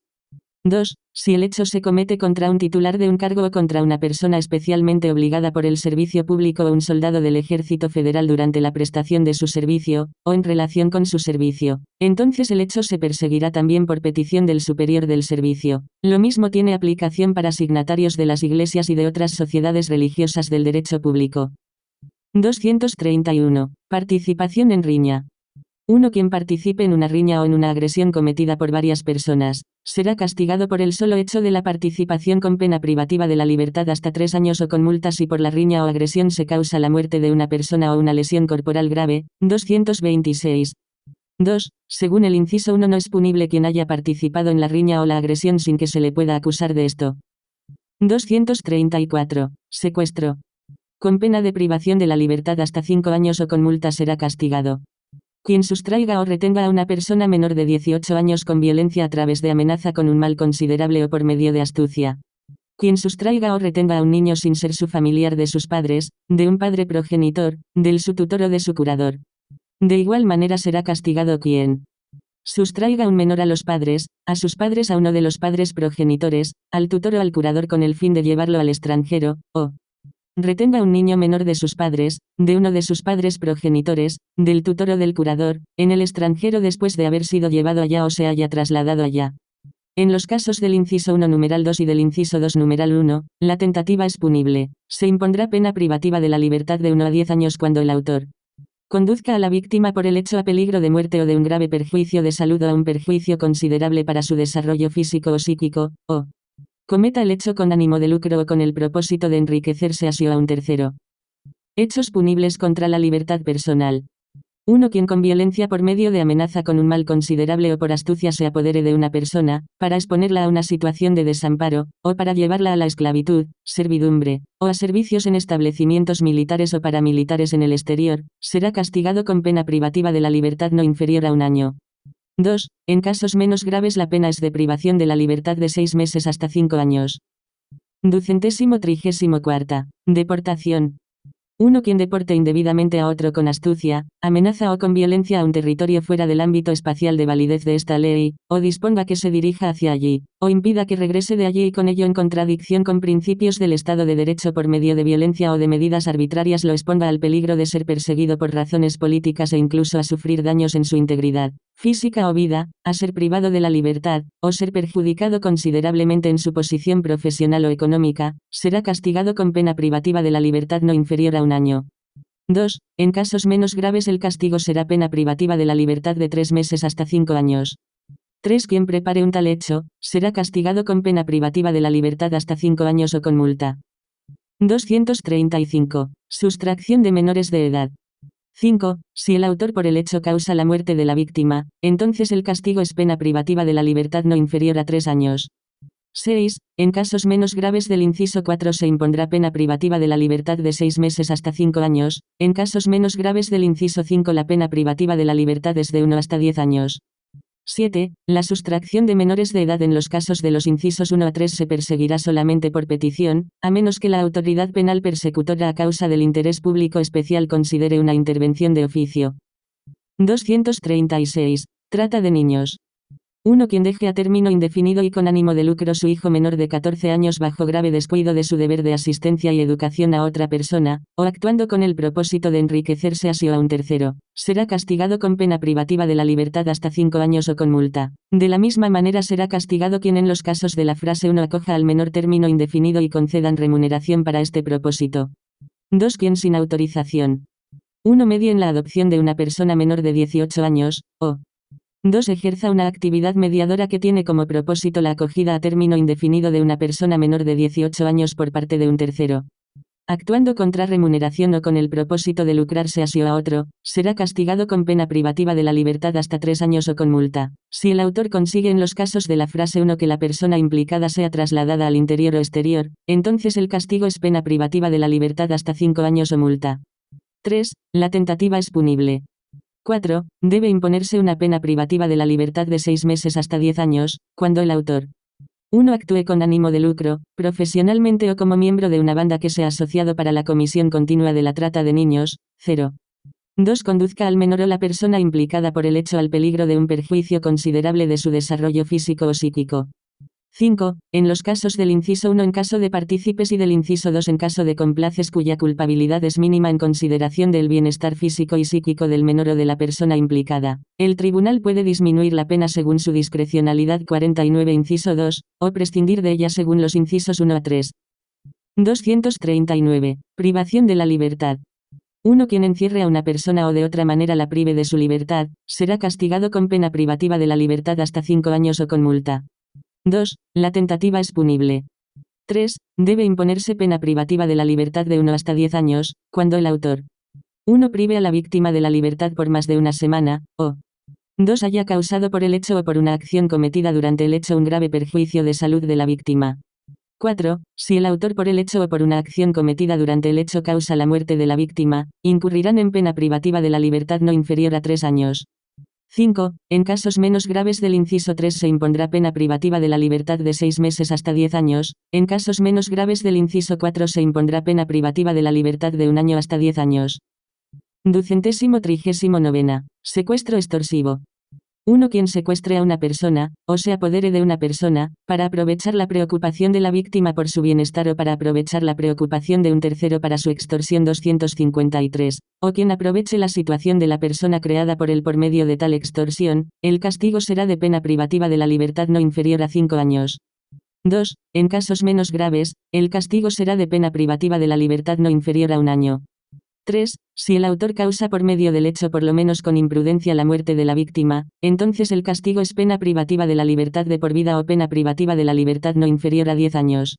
2. Si el hecho se comete contra un titular de un cargo o contra una persona especialmente obligada por el servicio público o un soldado del Ejército Federal durante la prestación de su servicio, o en relación con su servicio, entonces el hecho se perseguirá también por petición del superior del servicio. Lo mismo tiene aplicación para signatarios de las iglesias y de otras sociedades religiosas del derecho público. 231. Participación en riña. 1. Quien participe en una riña o en una agresión cometida por varias personas, será castigado por el solo hecho de la participación con pena privativa de la libertad hasta 3 años o con multa si por la riña o agresión se causa la muerte de una persona o una lesión corporal grave. 226. 2. Según el inciso 1 no es punible quien haya participado en la riña o la agresión sin que se le pueda acusar de esto. 234. Secuestro. Con pena de privación de la libertad hasta 5 años o con multa será castigado. Quien sustraiga o retenga a una persona menor de 18 años con violencia a través de amenaza con un mal considerable o por medio de astucia. Quien sustraiga o retenga a un niño sin ser su familiar de sus padres, de un padre progenitor, del su tutor o de su curador. De igual manera será castigado quien sustraiga a un menor a los padres, a sus padres a uno de los padres progenitores, al tutor o al curador con el fin de llevarlo al extranjero, o retenga a un niño menor de sus padres, de uno de sus padres progenitores, del tutor o del curador, en el extranjero después de haber sido llevado allá o se haya trasladado allá. En los casos del inciso 1 numeral 2 y del inciso 2 numeral 1, la tentativa es punible. Se impondrá pena privativa de la libertad de 1 a 10 años cuando el autor conduzca a la víctima por el hecho a peligro de muerte o de un grave perjuicio de salud o a un perjuicio considerable para su desarrollo físico o psíquico, o cometa el hecho con ánimo de lucro o con el propósito de enriquecerse a sí o a un tercero. Hechos punibles contra la libertad personal. 1. Quien con violencia por medio de amenaza con un mal considerable o por astucia se apodere de una persona, para exponerla a una situación de desamparo, o para llevarla a la esclavitud, servidumbre, o a servicios en establecimientos militares o paramilitares en el exterior, será castigado con pena privativa de la libertad no inferior a 1 año. 2. En casos menos graves la pena es de privación de la libertad de 6 meses hasta 5 años. 234. Deportación. 1. Quien deporte indebidamente a otro con astucia, amenaza o con violencia a un territorio fuera del ámbito espacial de validez de esta ley, o disponga que se dirija hacia allí, o impida que regrese de allí y con ello en contradicción con principios del Estado de Derecho por medio de violencia o de medidas arbitrarias lo exponga al peligro de ser perseguido por razones políticas e incluso a sufrir daños en su integridad física o vida, a ser privado de la libertad, o ser perjudicado considerablemente en su posición profesional o económica, será castigado con pena privativa de la libertad no inferior a 1 año. 2. En casos menos graves el castigo será pena privativa de la libertad de 3 meses hasta 5 años. 3. Quien prepare un tal hecho, será castigado con pena privativa de la libertad hasta 5 años o con multa. 235. Sustracción de menores de edad. 5. Si el autor por el hecho causa la muerte de la víctima, entonces el castigo es pena privativa de la libertad no inferior a 3 años. 6. En casos menos graves del inciso 4 se impondrá pena privativa de la libertad de 6 meses hasta 5 años, en casos menos graves del inciso 5 la pena privativa de la libertad es de 1 hasta 10 años. 7. La sustracción de menores de edad en los casos de los incisos 1 a 3 se perseguirá solamente por petición, a menos que la autoridad penal persecutora a causa del interés público especial considere una intervención de oficio. 236. Trata de niños. 1. Quien deje a término indefinido y con ánimo de lucro su hijo menor de 14 años bajo grave descuido de su deber de asistencia y educación a otra persona, o actuando con el propósito de enriquecerse a sí o a un tercero, será castigado con pena privativa de la libertad hasta 5 años o con multa. De la misma manera será castigado quien en los casos de la frase 1 acoja al menor término indefinido y concedan remuneración para este propósito. 2. Quien sin autorización 1. Medie en la adopción de una persona menor de 18 años, o 2. Ejerza una actividad mediadora que tiene como propósito la acogida a término indefinido de una persona menor de 18 años por parte de un tercero. Actuando contra remuneración o con el propósito de lucrarse a sí o a otro, será castigado con pena privativa de la libertad hasta 3 años o con multa. Si el autor consigue en los casos de la frase 1 que la persona implicada sea trasladada al interior o exterior, entonces el castigo es pena privativa de la libertad hasta 5 años o multa. 3. La tentativa es punible. 4. Debe imponerse una pena privativa de la libertad de 6 meses hasta 10 años, cuando el autor 1. Actúe con ánimo de lucro, profesionalmente o como miembro de una banda que sea asociado para la comisión continua de la trata de niños. 0. 2. Conduzca al menor o la persona implicada por el hecho al peligro de un perjuicio considerable de su desarrollo físico o psíquico. 5. En los casos del inciso 1 en caso de partícipes y del inciso 2 en caso de complaces cuya culpabilidad es mínima en consideración del bienestar físico y psíquico del menor o de la persona implicada, el tribunal puede disminuir la pena según su discrecionalidad 49 inciso 2, o prescindir de ella según los incisos 1 a 3. 239. Privación de la libertad. 1. Quien encierre a una persona o de otra manera la prive de su libertad, será castigado con pena privativa de la libertad hasta 5 años o con multa. 2. La tentativa es punible. 3. Debe imponerse pena privativa de la libertad de 1 hasta 10 años, cuando el autor 1. Prive a la víctima de la libertad por más de una semana, o 2. Haya causado por el hecho o por una acción cometida durante el hecho un grave perjuicio de salud de la víctima. 4. Si el autor por el hecho o por una acción cometida durante el hecho causa la muerte de la víctima, incurrirán en pena privativa de la libertad no inferior a 3 años. 5. En casos menos graves del inciso 3 se impondrá pena privativa de la libertad de 6 meses hasta 10 años, en casos menos graves del inciso 4 se impondrá pena privativa de la libertad de 1 año hasta 10 años. 239. Secuestro extorsivo. 1. Quien secuestre a una persona, o se apodere de una persona, para aprovechar la preocupación de la víctima por su bienestar o para aprovechar la preocupación de un tercero para su extorsión 253, o quien aproveche la situación de la persona creada por él por medio de tal extorsión, el castigo será de pena privativa de la libertad no inferior a 5 años. 2. En casos menos graves, el castigo será de pena privativa de la libertad no inferior a 1 año. 3. Si el autor causa por medio del hecho por lo menos con imprudencia la muerte de la víctima, entonces el castigo es pena privativa de la libertad de por vida o pena privativa de la libertad no inferior a 10 años.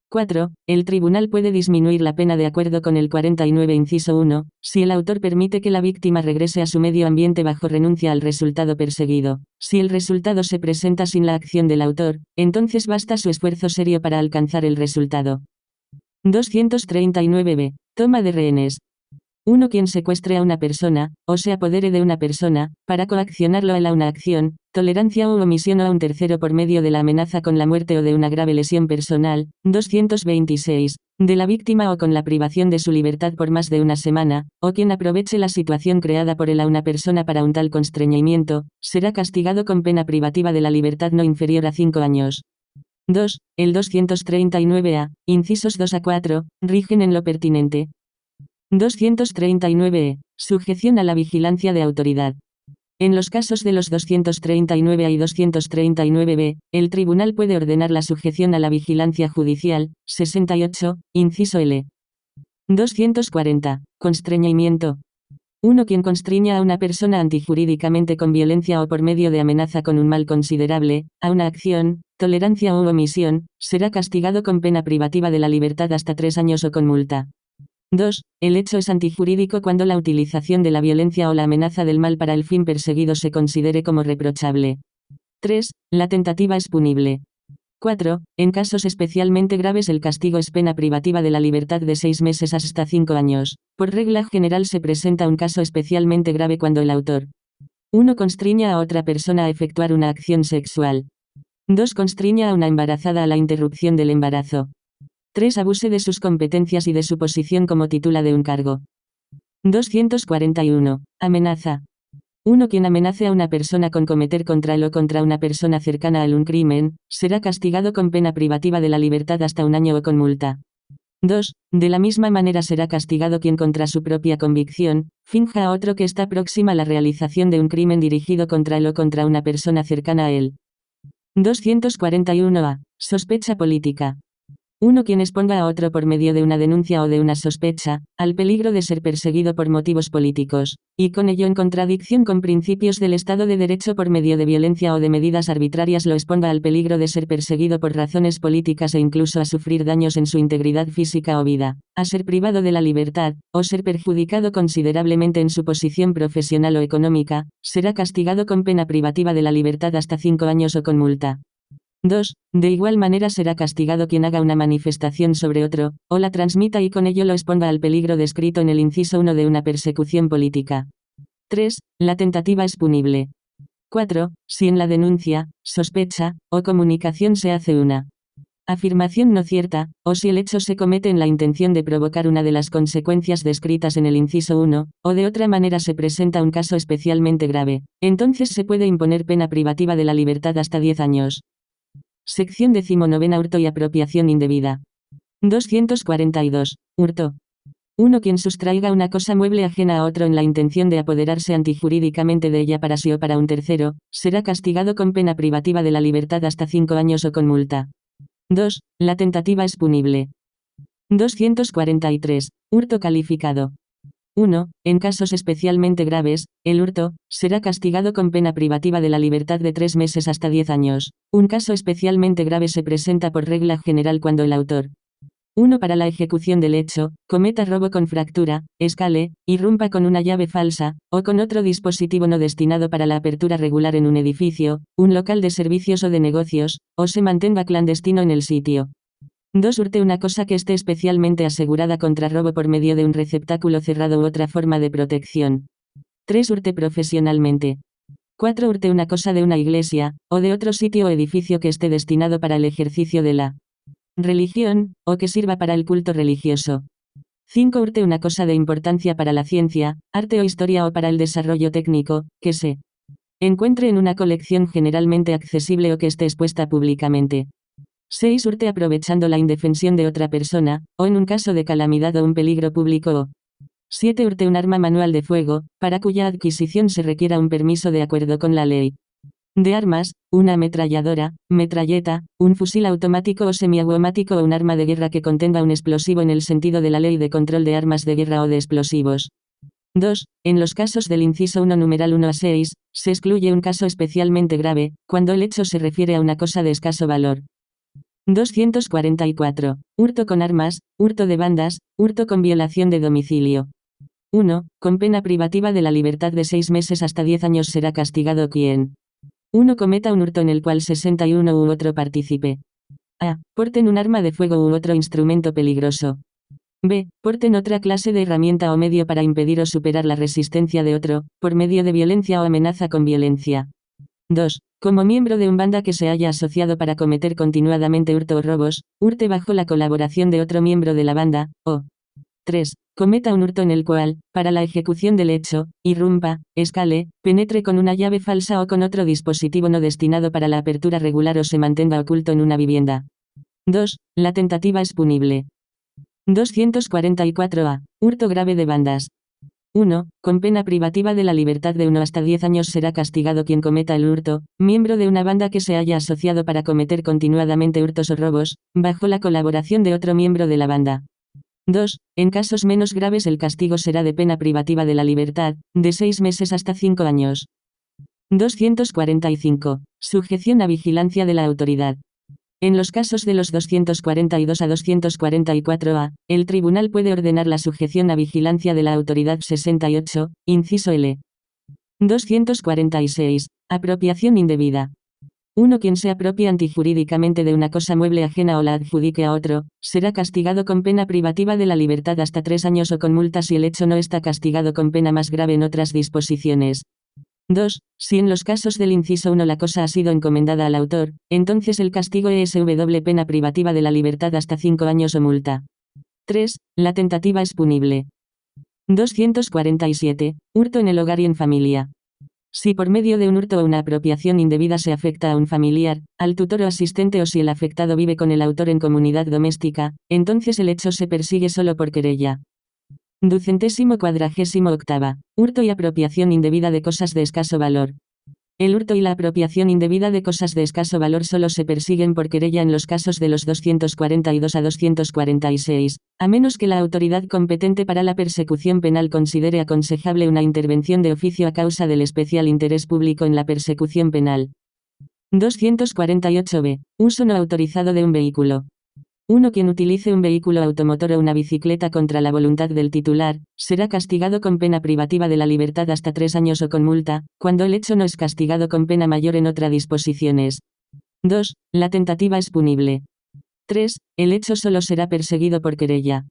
4. El tribunal puede disminuir la pena de acuerdo con el 49 inciso 1, si el autor permite que la víctima regrese a su medio ambiente bajo renuncia al resultado perseguido. Si el resultado se presenta sin la acción del autor, entonces basta su esfuerzo serio para alcanzar el resultado. 239b. Toma de rehenes. 1. Quien secuestre a una persona, o se apodere de una persona, para coaccionarlo a una acción, tolerancia u omisión o a un tercero por medio de la amenaza con la muerte o de una grave lesión personal. 226. De la víctima o con la privación de su libertad por más de una semana, o quien aproveche la situación creada por él a una persona para un tal constreñimiento, será castigado con pena privativa de la libertad no inferior a 5 años. 2. El 239a, incisos 2 a 4, rigen en lo pertinente. 239e. Sujeción a la vigilancia de autoridad. En los casos de los 239a y 239b, el tribunal puede ordenar la sujeción a la vigilancia judicial. 68, inciso L. 240. Constreñimiento. 1. Quien constriña a una persona antijurídicamente con violencia o por medio de amenaza con un mal considerable, a una acción, tolerancia u omisión, será castigado con pena privativa de la libertad hasta 3 años o con multa. 2. El hecho es antijurídico cuando la utilización de la violencia o la amenaza del mal para el fin perseguido se considere como reprochable. 3. La tentativa es punible. 4. En casos especialmente graves el castigo es pena privativa de la libertad de 6 meses hasta 5 años. Por regla general se presenta un caso especialmente grave cuando el autor 1. Constriña a otra persona a efectuar una acción sexual. 2. Constriña a una embarazada a la interrupción del embarazo. 3. Abuse de sus competencias y de su posición como titula de un cargo. 241. Amenaza. 1. Quien amenace a una persona con cometer contra él o contra una persona cercana a él un crimen, será castigado con pena privativa de la libertad hasta 1 año o con multa. 2. De la misma manera será castigado quien contra su propia convicción, finja a otro que está próxima a la realización de un crimen dirigido contra él o contra una persona cercana a él. 241a. Sospecha política. 1. Quien exponga a otro por medio de una denuncia o de una sospecha, al peligro de ser perseguido por motivos políticos, y con ello en contradicción con principios del Estado de Derecho por medio de violencia o de medidas arbitrarias lo exponga al peligro de ser perseguido por razones políticas e incluso a sufrir daños en su integridad física o vida, a ser privado de la libertad, o ser perjudicado considerablemente en su posición profesional o económica, será castigado con pena privativa de la libertad hasta 5 años o con multa. 2. De igual manera será castigado quien haga una manifestación sobre otro, o la transmita y con ello lo exponga al peligro descrito en el inciso 1 de una persecución política. 3. La tentativa es punible. 4. Si en la denuncia, sospecha, o comunicación se hace una afirmación no cierta, o si el hecho se comete en la intención de provocar una de las consecuencias descritas en el inciso 1, o de otra manera se presenta un caso especialmente grave, entonces se puede imponer pena privativa de la libertad hasta 10 años. Sección 19. Hurto y apropiación indebida. 242. Hurto. 1. Quien sustraiga una cosa mueble ajena a otro en la intención de apoderarse antijurídicamente de ella para sí o para un tercero, será castigado con pena privativa de la libertad hasta 5 años o con multa. 2. La tentativa es punible. 243. Hurto calificado. 1. En casos especialmente graves, el hurto será castigado con pena privativa de la libertad de 3 meses hasta 10 años. Un caso especialmente grave se presenta por regla general cuando el autor 1. Para la ejecución del hecho, cometa robo con fractura, escale, irrumpa con una llave falsa, o con otro dispositivo no destinado para la apertura regular en un edificio, un local de servicios o de negocios, o se mantenga clandestino en el sitio. 2. Hurte una cosa que esté especialmente asegurada contra robo por medio de un receptáculo cerrado u otra forma de protección. 3. Hurte profesionalmente. 4. Hurte una cosa de una iglesia, o de otro sitio o edificio que esté destinado para el ejercicio de la religión, o que sirva para el culto religioso. 5. Hurte una cosa de importancia para la ciencia, arte o historia o para el desarrollo técnico, que se encuentre en una colección generalmente accesible o que esté expuesta públicamente. 6. Hurte aprovechando la indefensión de otra persona, o en un caso de calamidad o un peligro público o 7. Hurte un arma manual de fuego, para cuya adquisición se requiera un permiso de acuerdo con la ley de armas, una ametralladora, metralleta, un fusil automático o semiautomático o un arma de guerra que contenga un explosivo en el sentido de la Ley de Control de Armas de Guerra o de Explosivos. 2. En los casos del inciso 1 numeral 1 a 6, se excluye un caso especialmente grave, cuando el hecho se refiere a una cosa de escaso valor. 244. Hurto con armas, hurto de bandas, hurto con violación de domicilio. 1. Con pena privativa de la libertad de 6 meses hasta 10 años será castigado quien 1. Cometa un hurto en el cual 61 u otro participe. A. Porten un arma de fuego u otro instrumento peligroso. B. Porten otra clase de herramienta o medio para impedir o superar la resistencia de otro, por medio de violencia o amenaza con violencia. 2. Como miembro de un banda que se haya asociado para cometer continuadamente hurto o robos, hurte bajo la colaboración de otro miembro de la banda, o 3. Cometa un hurto en el cual, para la ejecución del hecho, irrumpa, escale, penetre con una llave falsa o con otro dispositivo no destinado para la apertura regular o se mantenga oculto en una vivienda. 2. La tentativa es punible. 244a. Hurto grave de bandas. 1. Con pena privativa de la libertad de 1 hasta 10 años será castigado quien cometa el hurto, miembro de una banda que se haya asociado para cometer continuadamente hurtos o robos, bajo la colaboración de otro miembro de la banda. 2. En casos menos graves el castigo será de pena privativa de la libertad, de 6 meses hasta 5 años. 245. Sujeción a vigilancia de la autoridad. En los casos de los 242 a 244a, el tribunal puede ordenar la sujeción a vigilancia de la autoridad 68, inciso L. 246. Apropiación indebida. 1. Quien se apropie antijurídicamente de una cosa mueble ajena o la adjudique a otro, será castigado con pena privativa de la libertad hasta 3 años o con multa si el hecho no está castigado con pena más grave en otras disposiciones. 2. Si en los casos del inciso 1 la cosa ha sido encomendada al autor, entonces el castigo es pena privativa de la libertad hasta 5 años o multa. 3. La tentativa es punible. 247. Hurto en el hogar y en familia. Si por medio de un hurto o una apropiación indebida se afecta a un familiar, al tutor o asistente o si el afectado vive con el autor en comunidad doméstica, entonces el hecho se persigue solo por querella. 248. Hurto y apropiación indebida de cosas de escaso valor. El hurto y la apropiación indebida de cosas de escaso valor solo se persiguen por querella en los casos de los 242 a 246, a menos que la autoridad competente para la persecución penal considere aconsejable una intervención de oficio a causa del especial interés público en la persecución penal. 248b. Uso no autorizado de un vehículo. 1. Quien utilice un vehículo automotor o una bicicleta contra la voluntad del titular, será castigado con pena privativa de la libertad hasta 3 años o con multa, cuando el hecho no es castigado con pena mayor en otras disposiciones. 2. La tentativa es punible. 3. El hecho solo será perseguido por querella.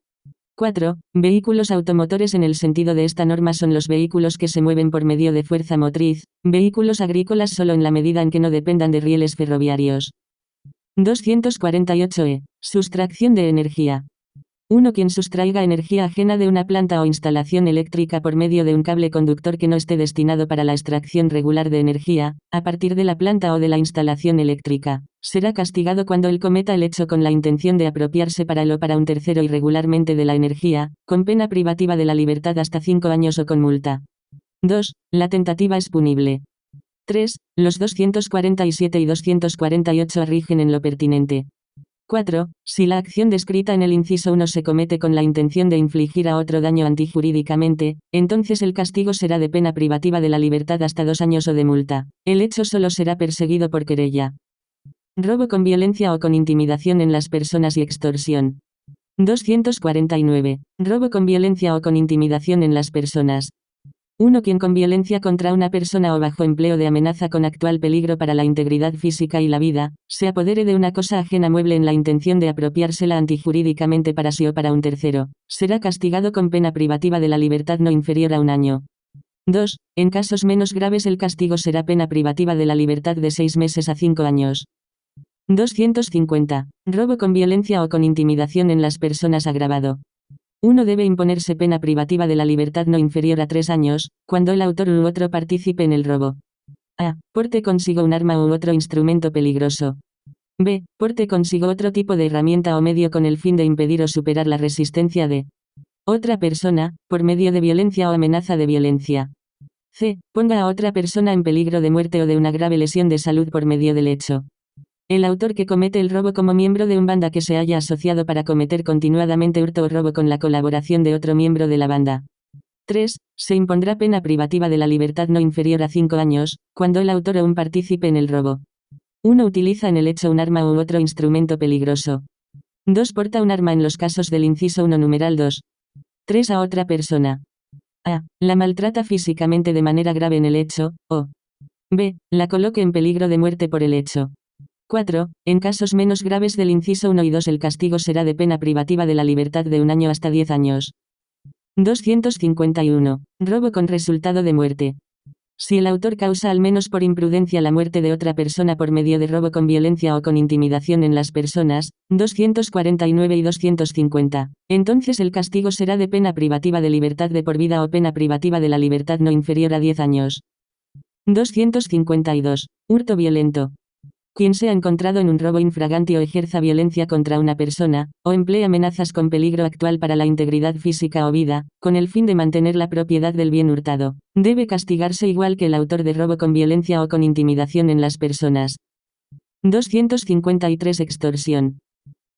4. Vehículos automotores en el sentido de esta norma son los vehículos que se mueven por medio de fuerza motriz, vehículos agrícolas solo en la medida en que no dependan de rieles ferroviarios. 248e. Sustracción de energía. 1. Quien sustraiga energía ajena de una planta o instalación eléctrica por medio de un cable conductor que no esté destinado para la extracción regular de energía, a partir de la planta o de la instalación eléctrica, será castigado cuando él cometa el hecho con la intención de apropiarse para él o para un tercero irregularmente de la energía, con pena privativa de la libertad hasta 5 años o con multa. 2. La tentativa es punible. 3. Los 247 y 248 rigen en lo pertinente. 4. Si la acción descrita en el inciso 1 se comete con la intención de infligir a otro daño antijurídicamente, entonces el castigo será de pena privativa de la libertad hasta 2 años o de multa. El hecho solo será perseguido por querella. Robo con violencia o con intimidación en las personas y extorsión. 249. Robo con violencia o con intimidación en las personas. 1. Quien con violencia contra una persona o bajo empleo de amenaza con actual peligro para la integridad física y la vida, se apodere de una cosa ajena mueble en la intención de apropiársela antijurídicamente para sí o para un tercero, será castigado con pena privativa de la libertad no inferior a 1 año. 2. En casos menos graves el castigo será pena privativa de la libertad de 6 meses a 5 años. 250. Robo con violencia o con intimidación en las personas agravado. 1. Debe imponerse pena privativa de la libertad no inferior a 3 años, cuando el autor u otro participe en el robo. A. Porte consigo un arma u otro instrumento peligroso. B. Porte consigo otro tipo de herramienta o medio con el fin de impedir o superar la resistencia de otra persona, por medio de violencia o amenaza de violencia. C. Ponga a otra persona en peligro de muerte o de una grave lesión de salud por medio del hecho. El autor que comete el robo como miembro de una banda que se haya asociado para cometer continuadamente hurto o robo con la colaboración de otro miembro de la banda. 3. Se impondrá pena privativa de la libertad no inferior a 5 años, cuando el autor o un partícipe en el robo. 1. Utiliza en el hecho un arma u otro instrumento peligroso. 2. Porta un arma en los casos del inciso 1 numeral 2. 3. A otra persona. A. La maltrata físicamente de manera grave en el hecho, o B. La coloque en peligro de muerte por el hecho. 4. En casos menos graves del inciso 1 y 2 el castigo será de pena privativa de la libertad de 1 año hasta 10 años. 251. Robo con resultado de muerte. Si el autor causa al menos por imprudencia la muerte de otra persona por medio de robo con violencia o con intimidación en las personas, 249 y 250, entonces el castigo será de pena privativa de libertad de por vida o pena privativa de la libertad no inferior a 10 años. 252. Hurto violento. Quien sea encontrado en un robo infragante o ejerza violencia contra una persona, o emplee amenazas con peligro actual para la integridad física o vida, con el fin de mantener la propiedad del bien hurtado, debe castigarse igual que el autor de robo con violencia o con intimidación en las personas. 253. Extorsión.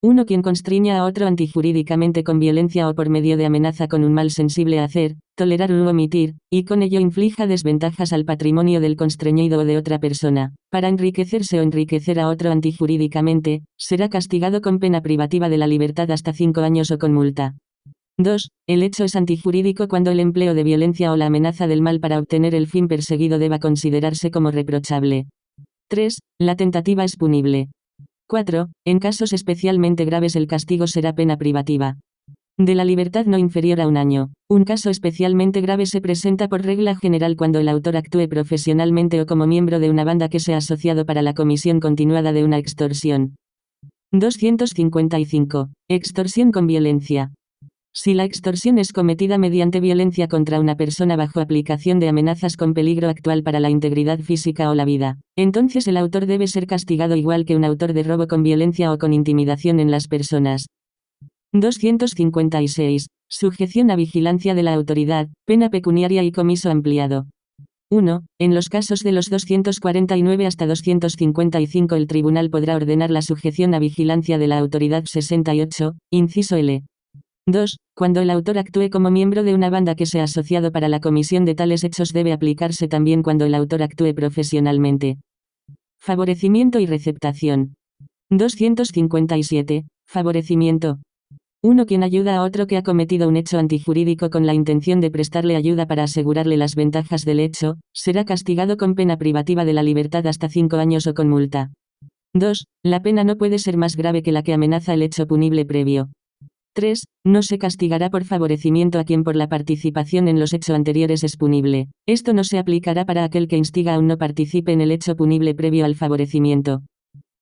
1. Quien constriña a otro antijurídicamente con violencia o por medio de amenaza con un mal sensible a hacer, tolerar u omitir, y con ello inflija desventajas al patrimonio del constreñido o de otra persona, para enriquecerse o enriquecer a otro antijurídicamente, será castigado con pena privativa de la libertad hasta 5 años o con multa. 2. El hecho es antijurídico cuando el empleo de violencia o la amenaza del mal para obtener el fin perseguido deba considerarse como reprochable. 3. La tentativa es punible. 4. En casos especialmente graves el castigo será pena privativa de la libertad no inferior a 1 año. Un caso especialmente grave se presenta por regla general cuando el autor actúe profesionalmente o como miembro de una banda que sea asociado para la comisión continuada de una extorsión. 255. Extorsión con violencia. Si la extorsión es cometida mediante violencia contra una persona bajo aplicación de amenazas con peligro actual para la integridad física o la vida, entonces el autor debe ser castigado igual que un autor de robo con violencia o con intimidación en las personas. 256. Sujeción a vigilancia de la autoridad, pena pecuniaria y comiso ampliado. 1. En los casos de los 249 hasta 255 el tribunal podrá ordenar la sujeción a vigilancia de la autoridad 68, inciso L. 2. Cuando el autor actúe como miembro de una banda que sea asociado para la comisión de tales hechos debe aplicarse también cuando el autor actúe profesionalmente. Favorecimiento y receptación. 257. Favorecimiento. 1. Quien ayuda a otro que ha cometido un hecho antijurídico con la intención de prestarle ayuda para asegurarle las ventajas del hecho, será castigado con pena privativa de la libertad hasta 5 años o con multa. 2. La pena no puede ser más grave que la que amenaza el hecho punible previo. 3. No se castigará por favorecimiento a quien por la participación en los hechos anteriores es punible. Esto no se aplicará para aquel que instiga a un no participe en el hecho punible previo al favorecimiento.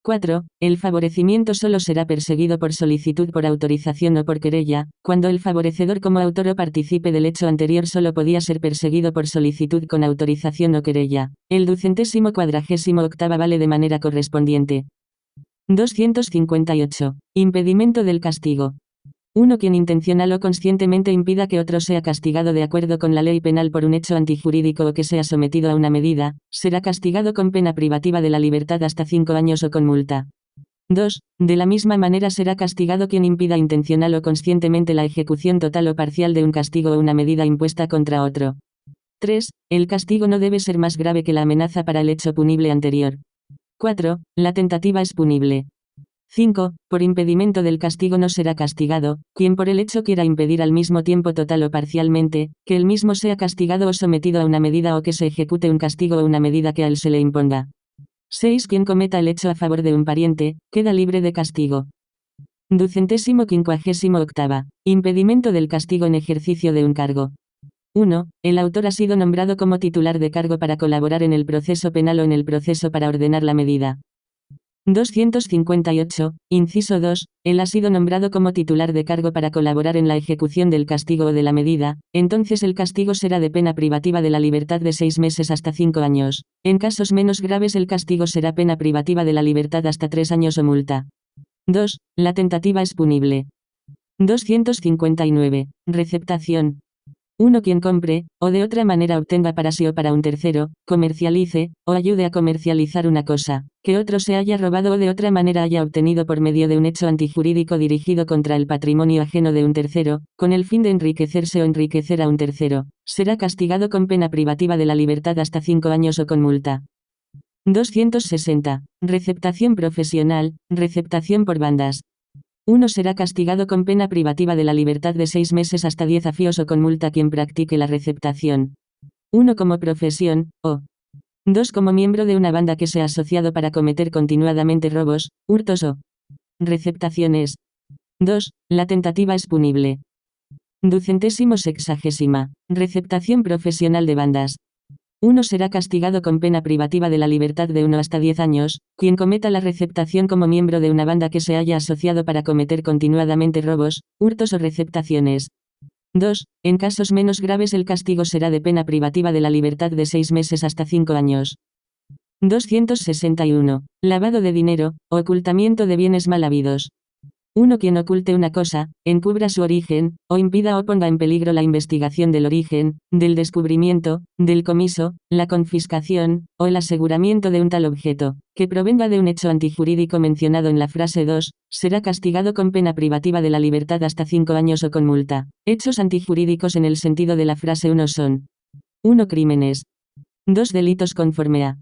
4. El favorecimiento solo será perseguido por solicitud por autorización o por querella, cuando el favorecedor como autor o participe del hecho anterior solo podía ser perseguido por solicitud con autorización o querella. El 248ª vale de manera correspondiente. 258. Impedimento del castigo. 1. Quien intencional o conscientemente impida que otro sea castigado de acuerdo con la ley penal por un hecho antijurídico o que sea sometido a una medida, será castigado con pena privativa de la libertad hasta 5 años o con multa. 2. De la misma manera será castigado quien impida intencional o conscientemente la ejecución total o parcial de un castigo o una medida impuesta contra otro. 3. El castigo no debe ser más grave que la amenaza para el hecho punible anterior. 4. La tentativa es punible. 5. Por impedimento del castigo no será castigado, quien por el hecho quiera impedir al mismo tiempo total o parcialmente, que el mismo sea castigado o sometido a una medida o que se ejecute un castigo o una medida que a él se le imponga. 6. Quien cometa el hecho a favor de un pariente, queda libre de castigo. 258. Impedimento del castigo en ejercicio de un cargo. 1. El autor ha sido nombrado como titular de cargo para colaborar en el proceso penal o en el proceso para ordenar la medida. 258, inciso 2, él ha sido nombrado como titular de cargo para colaborar en la ejecución del castigo o de la medida, entonces el castigo será de pena privativa de la libertad de 6 meses hasta 5 años. En casos menos graves el castigo será pena privativa de la libertad hasta 3 años o multa. 2. La tentativa es punible. 259. Receptación. 1. Quien compre, o de otra manera obtenga para sí o para un tercero, comercialice, o ayude a comercializar una cosa, que otro se haya robado o de otra manera haya obtenido por medio de un hecho antijurídico dirigido contra el patrimonio ajeno de un tercero, con el fin de enriquecerse o enriquecer a un tercero, será castigado con pena privativa de la libertad hasta 5 años o con multa. 260. Receptación profesional, receptación por bandas. 1. Será castigado con pena privativa de la libertad de 6 meses hasta 10 afíos o con multa quien practique la receptación. 1. Como profesión, o 2. Como miembro de una banda que sea asociado para cometer continuadamente robos, hurtos o receptaciones. 2. La tentativa es punible. 260. Receptación profesional de bandas. 1. Será castigado con pena privativa de la libertad de 1 hasta 10 años, quien cometa la receptación como miembro de una banda que se haya asociado para cometer continuadamente robos, hurtos o receptaciones. 2. En casos menos graves el castigo será de pena privativa de la libertad de 6 meses hasta 5 años. 261. Lavado de dinero, o ocultamiento de bienes mal habidos. 1. Quien oculte una cosa, encubra su origen, o impida o ponga en peligro la investigación del origen, del descubrimiento, del comiso, la confiscación, o el aseguramiento de un tal objeto, que provenga de un hecho antijurídico mencionado en la frase 2, será castigado con pena privativa de la libertad hasta 5 años o con multa. Hechos antijurídicos en el sentido de la frase 1 son: 1. Crímenes. 2. Delitos conforme a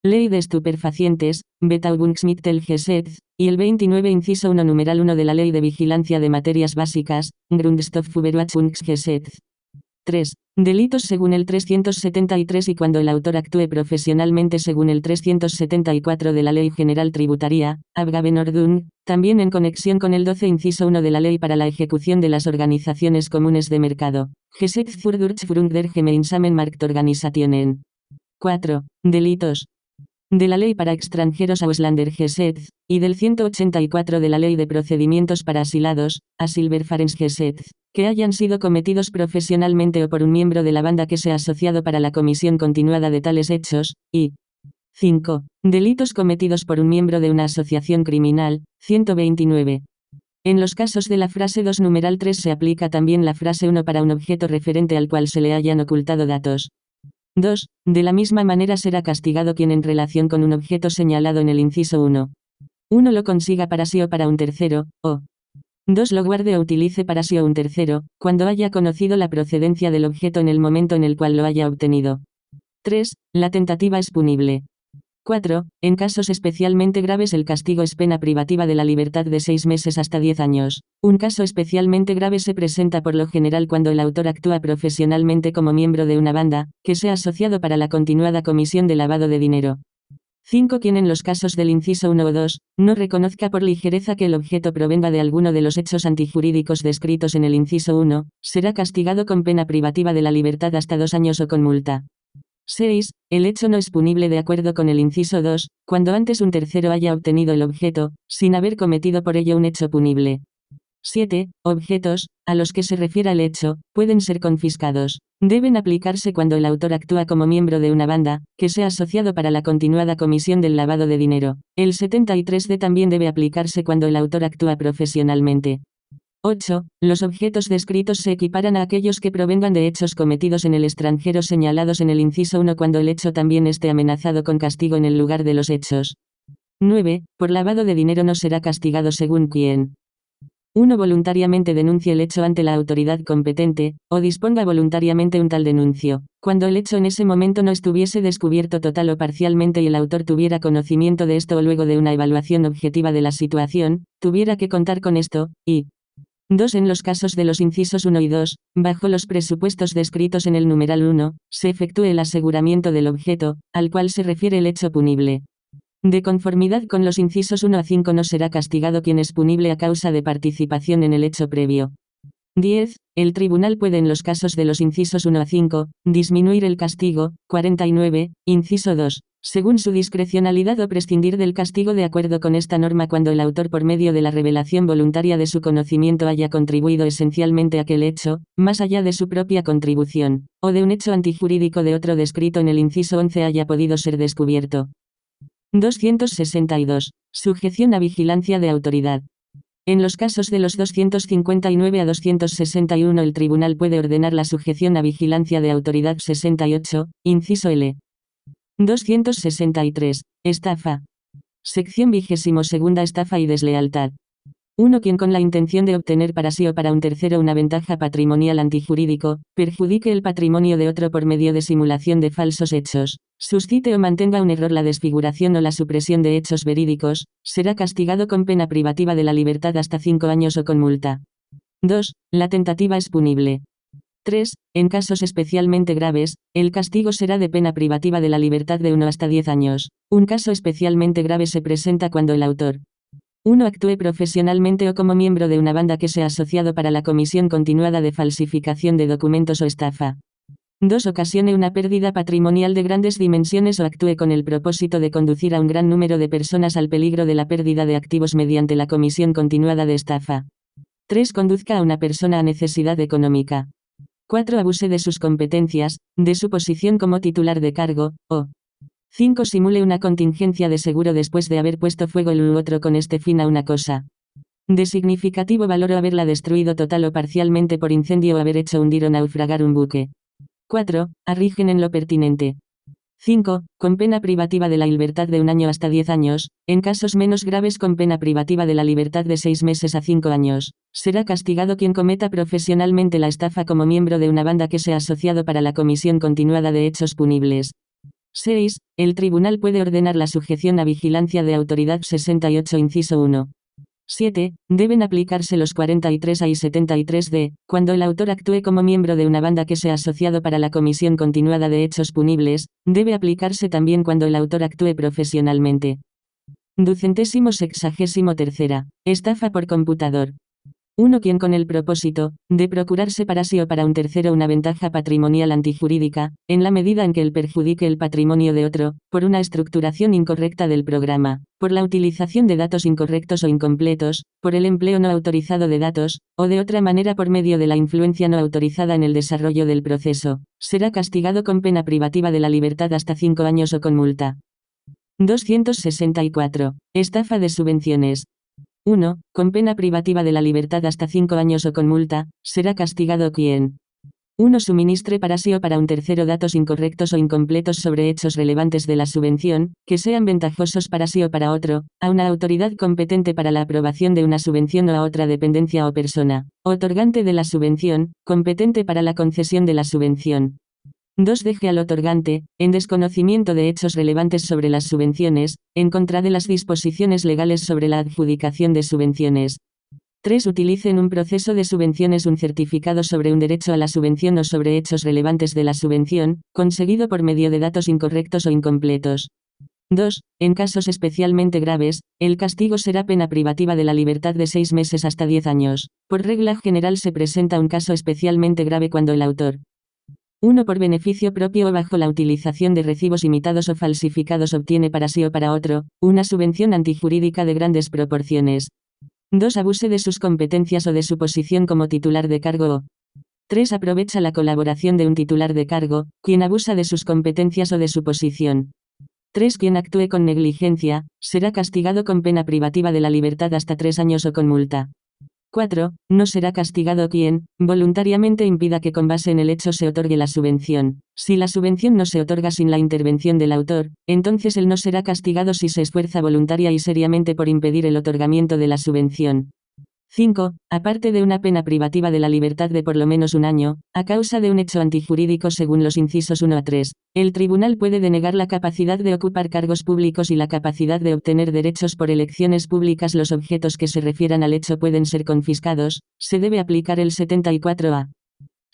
Ley de Estupefacientes, Betäubungsmittelgesetz, y el 29 inciso 1 numeral 1 de la Ley de Vigilancia de Materias Básicas, Grundstoffüberwachungsgesetz. 3. Delitos según el 373 y cuando el autor actúe profesionalmente según el 374 de la Ley General Tributaria, Abgabenordnung, también en conexión con el 12 inciso 1 de la Ley para la ejecución de las organizaciones comunes de mercado, Gesetz für Durchführung der gemeinsamen Marktorganisationen. 4. Delitos de la Ley para Extranjeros Ausländergesetz, y del 184 de la Ley de Procedimientos para Asilados, Asylverfahrensgesetz, que hayan sido cometidos profesionalmente o por un miembro de la banda que sea asociado para la comisión continuada de tales hechos, y 5. Delitos cometidos por un miembro de una asociación criminal, 129. En los casos de la frase 2 numeral 3 se aplica también la frase 1 para un objeto referente al cual se le hayan ocultado datos. 2. De la misma manera será castigado quien en relación con un objeto señalado en el inciso 1. 1 lo consiga para sí o para un tercero, o 2 lo guarde o utilice para sí o un tercero, cuando haya conocido la procedencia del objeto en el momento en el cual lo haya obtenido. 3. La tentativa es punible. 4. En casos especialmente graves el castigo es pena privativa de la libertad de 6 meses hasta 10 años. Un caso especialmente grave se presenta por lo general cuando el autor actúa profesionalmente como miembro de una banda, que sea asociado para la continuada comisión de lavado de dinero. 5. Quien en los casos del inciso 1 o 2, no reconozca por ligereza que el objeto provenga de alguno de los hechos antijurídicos descritos en el inciso 1, será castigado con pena privativa de la libertad hasta 2 años o con multa. 6. El hecho no es punible de acuerdo con el inciso 2, cuando antes un tercero haya obtenido el objeto, sin haber cometido por ello un hecho punible. 7. Objetos, a los que se refiera el hecho, pueden ser confiscados. Deben aplicarse cuando el autor actúa como miembro de una banda, que sea asociado para la continuada comisión del lavado de dinero. El 73D también debe aplicarse cuando el autor actúa profesionalmente. 8. Los objetos descritos se equiparan a aquellos que provengan de hechos cometidos en el extranjero señalados en el inciso 1 cuando el hecho también esté amenazado con castigo en el lugar de los hechos. 9. Por lavado de dinero no será castigado según quien 1. Voluntariamente denuncie el hecho ante la autoridad competente, o disponga voluntariamente un tal denuncio, cuando el hecho en ese momento no estuviese descubierto total o parcialmente y el autor tuviera conocimiento de esto o luego de una evaluación objetiva de la situación, tuviera que contar con esto, y 2. En los casos de los incisos 1 y 2, bajo los presupuestos descritos en el numeral 1, se efectúe el aseguramiento del objeto, al cual se refiere el hecho punible. De conformidad con los incisos 1 a 5 no será castigado quien es punible a causa de participación en el hecho previo. 10. El tribunal puede en los casos de los incisos 1 a 5, disminuir el castigo, 49, inciso 2, según su discrecionalidad o prescindir del castigo de acuerdo con esta norma cuando el autor por medio de la revelación voluntaria de su conocimiento haya contribuido esencialmente a aquel hecho, más allá de su propia contribución, o de un hecho antijurídico de otro descrito en el inciso 11 haya podido ser descubierto. 262. Sujeción a vigilancia de autoridad. En los casos de los 259 a 261 el tribunal puede ordenar la sujeción a vigilancia de autoridad 68, inciso L. 263. Estafa. Sección 22. Estafa y deslealtad. 1. Quien con la intención de obtener para sí o para un tercero una ventaja patrimonial antijurídico, perjudique el patrimonio de otro por medio de simulación de falsos hechos, suscite o mantenga un error la desfiguración o la supresión de hechos verídicos, será castigado con pena privativa de la libertad hasta 5 años o con multa. 2. La tentativa es punible. 3. En casos especialmente graves, el castigo será de pena privativa de la libertad de 1 hasta 10 años. Un caso especialmente grave se presenta cuando el autor 1. Actúe profesionalmente o como miembro de una banda que sea asociado para la comisión continuada de falsificación de documentos o estafa. 2. Ocasione una pérdida patrimonial de grandes dimensiones o actúe con el propósito de conducir a un gran número de personas al peligro de la pérdida de activos mediante la comisión continuada de estafa. 3. Conduzca a una persona a necesidad económica. 4. Abuse de sus competencias, de su posición como titular de cargo, o 5. Simule una contingencia de seguro después de haber puesto fuego el u otro con este fin a una cosa de significativo valor o haberla destruido total o parcialmente por incendio o haber hecho hundir o naufragar un buque. 4. Arrigen en lo pertinente. 5. Con pena privativa de la libertad de 1 año hasta 10 años, en casos menos graves con pena privativa de la libertad de 6 meses a 5 años. Será castigado quien cometa profesionalmente la estafa como miembro de una banda que sea asociado para la comisión continuada de hechos punibles. 6. El tribunal puede ordenar la sujeción a vigilancia de autoridad 68 inciso 1. 7. Deben aplicarse los 43A y 73D, cuando el autor actúe como miembro de una banda que sea asociado para la comisión continuada de hechos punibles, debe aplicarse también cuando el autor actúe profesionalmente. 263. Estafa por computador. 1. Quien con el propósito de procurarse para sí o para un tercero una ventaja patrimonial antijurídica, en la medida en que él perjudique el patrimonio de otro, por una estructuración incorrecta del programa, por la utilización de datos incorrectos o incompletos, por el empleo no autorizado de datos, o de otra manera por medio de la influencia no autorizada en el desarrollo del proceso, será castigado con pena privativa de la libertad hasta 5 años o con multa. 264. Estafa de subvenciones. 1. Con pena privativa de la libertad hasta 5 años o con multa, será castigado quien 1. Suministre para sí o para un tercero datos incorrectos o incompletos sobre hechos relevantes de la subvención, que sean ventajosos para sí o para otro, a una autoridad competente para la aprobación de una subvención o a otra dependencia o persona, otorgante de la subvención, competente para la concesión de la subvención. 2. Deje al otorgante, en desconocimiento de hechos relevantes sobre las subvenciones, en contra de las disposiciones legales sobre la adjudicación de subvenciones. 3. Utilice en un proceso de subvenciones un certificado sobre un derecho a la subvención o sobre hechos relevantes de la subvención, conseguido por medio de datos incorrectos o incompletos. 2. En casos especialmente graves, el castigo será pena privativa de la libertad de 6 meses hasta 10 años. Por regla general se presenta un caso especialmente grave cuando el autor 1. Por beneficio propio o bajo la utilización de recibos imitados o falsificados obtiene para sí o para otro, una subvención antijurídica de grandes proporciones. 2. Abuse de sus competencias o de su posición como titular de cargo o 3. Aprovecha la colaboración de un titular de cargo, quien abusa de sus competencias o de su posición. 3. Quien actúe con negligencia, será castigado con pena privativa de la libertad hasta 3 años o con multa. 4. No será castigado quien, voluntariamente impida que con base en el hecho se otorgue la subvención. Si la subvención no se otorga sin la intervención del autor, entonces él no será castigado si se esfuerza voluntaria y seriamente por impedir el otorgamiento de la subvención. 5. Aparte de una pena privativa de la libertad de por lo menos un año, a causa de un hecho antijurídico según los incisos 1 a 3, el tribunal puede denegar la capacidad de ocupar cargos públicos y la capacidad de obtener derechos por elecciones públicas. Los objetos que se refieran al hecho pueden ser confiscados. Se debe aplicar el 74A.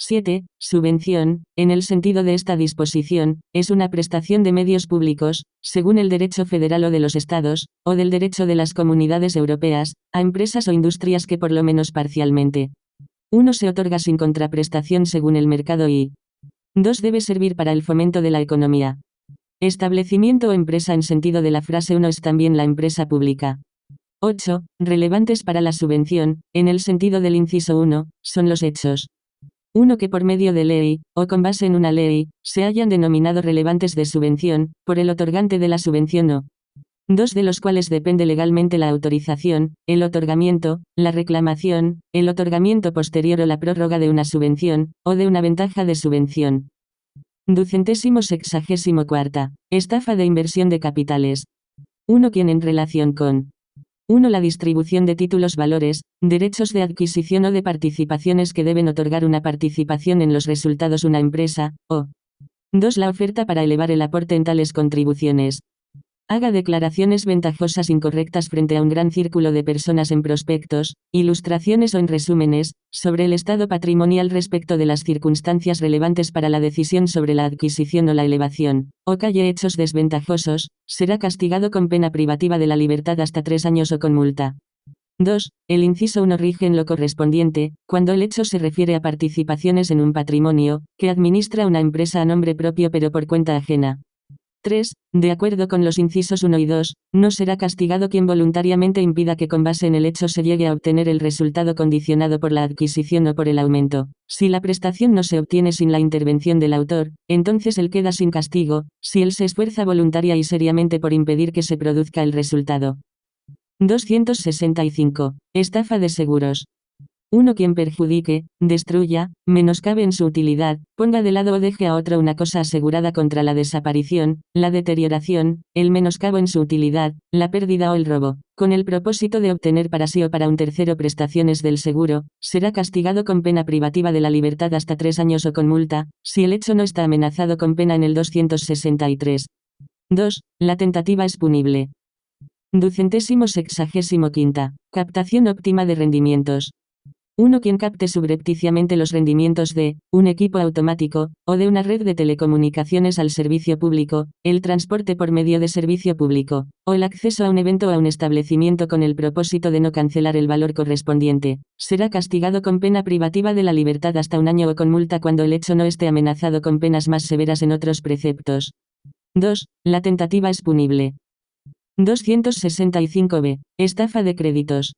7. Subvención, en el sentido de esta disposición, es una prestación de medios públicos, según el derecho federal o de los estados, o del derecho de las comunidades europeas, a empresas o industrias que por lo menos parcialmente 1. Se otorga sin contraprestación según el mercado y 2. Debe servir para el fomento de la economía. Establecimiento o empresa en sentido de la frase 1 es también la empresa pública. 8. Relevantes para la subvención, en el sentido del inciso 1, son los hechos 1. Que por medio de ley, o con base en una ley, se hayan denominado relevantes de subvención, por el otorgante de la subvención o 2. De los cuales depende legalmente la autorización, el otorgamiento, la reclamación, el otorgamiento posterior o la prórroga de una subvención, o de una ventaja de subvención. 264. Estafa de inversión de capitales. 1. Quien en relación con 1. La distribución de títulos valores, derechos de adquisición o de participaciones que deben otorgar una participación en los resultados una empresa, o 2. La oferta para elevar el aporte en tales contribuciones. Haga declaraciones ventajosas incorrectas frente a un gran círculo de personas en prospectos, ilustraciones o en resúmenes, sobre el estado patrimonial respecto de las circunstancias relevantes para la decisión sobre la adquisición o la elevación, o calle hechos desventajosos, será castigado con pena privativa de la libertad hasta 3 años o con multa. 2. El inciso 1 rige en lo correspondiente, cuando el hecho se refiere a participaciones en un patrimonio, que administra una empresa a nombre propio pero por cuenta ajena. 3. De acuerdo con los incisos 1 y 2, no será castigado quien voluntariamente impida que con base en el hecho se llegue a obtener el resultado condicionado por la adquisición o por el aumento. Si la prestación no se obtiene sin la intervención del autor, entonces él queda sin castigo, si él se esfuerza voluntaria y seriamente por impedir que se produzca el resultado. 265. Estafa de seguros. 1. Quien perjudique, destruya, menoscabe en su utilidad, ponga de lado o deje a otro una cosa asegurada contra la desaparición, la deterioración, el menoscabo en su utilidad, la pérdida o el robo, con el propósito de obtener para sí o para un tercero prestaciones del seguro, será castigado con pena privativa de la libertad hasta 3 años o con multa, si el hecho no está amenazado con pena en el 263. 2. La tentativa es punible. 265. Captación óptima de rendimientos. 1. Quien capte subrepticiamente los rendimientos de un equipo automático, o de una red de telecomunicaciones al servicio público, el transporte por medio de servicio público, o el acceso a un evento o a un establecimiento con el propósito de no cancelar el valor correspondiente, será castigado con pena privativa de la libertad hasta 1 año o con multa cuando el hecho no esté amenazado con penas más severas en otros preceptos. 2. La tentativa es punible. 265b. Estafa de créditos.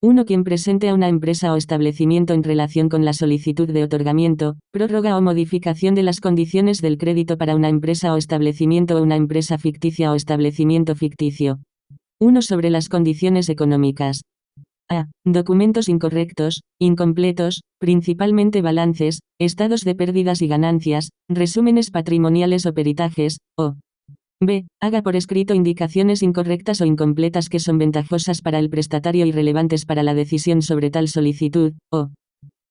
1. Quien presente a una empresa o establecimiento en relación con la solicitud de otorgamiento, prórroga o modificación de las condiciones del crédito para una empresa o establecimiento o una empresa ficticia o establecimiento ficticio. 1. Sobre las condiciones económicas. A. Documentos incorrectos, incompletos, principalmente balances, estados de pérdidas y ganancias, resúmenes patrimoniales o peritajes, o B. Haga por escrito indicaciones incorrectas o incompletas que son ventajosas para el prestatario y relevantes para la decisión sobre tal solicitud, o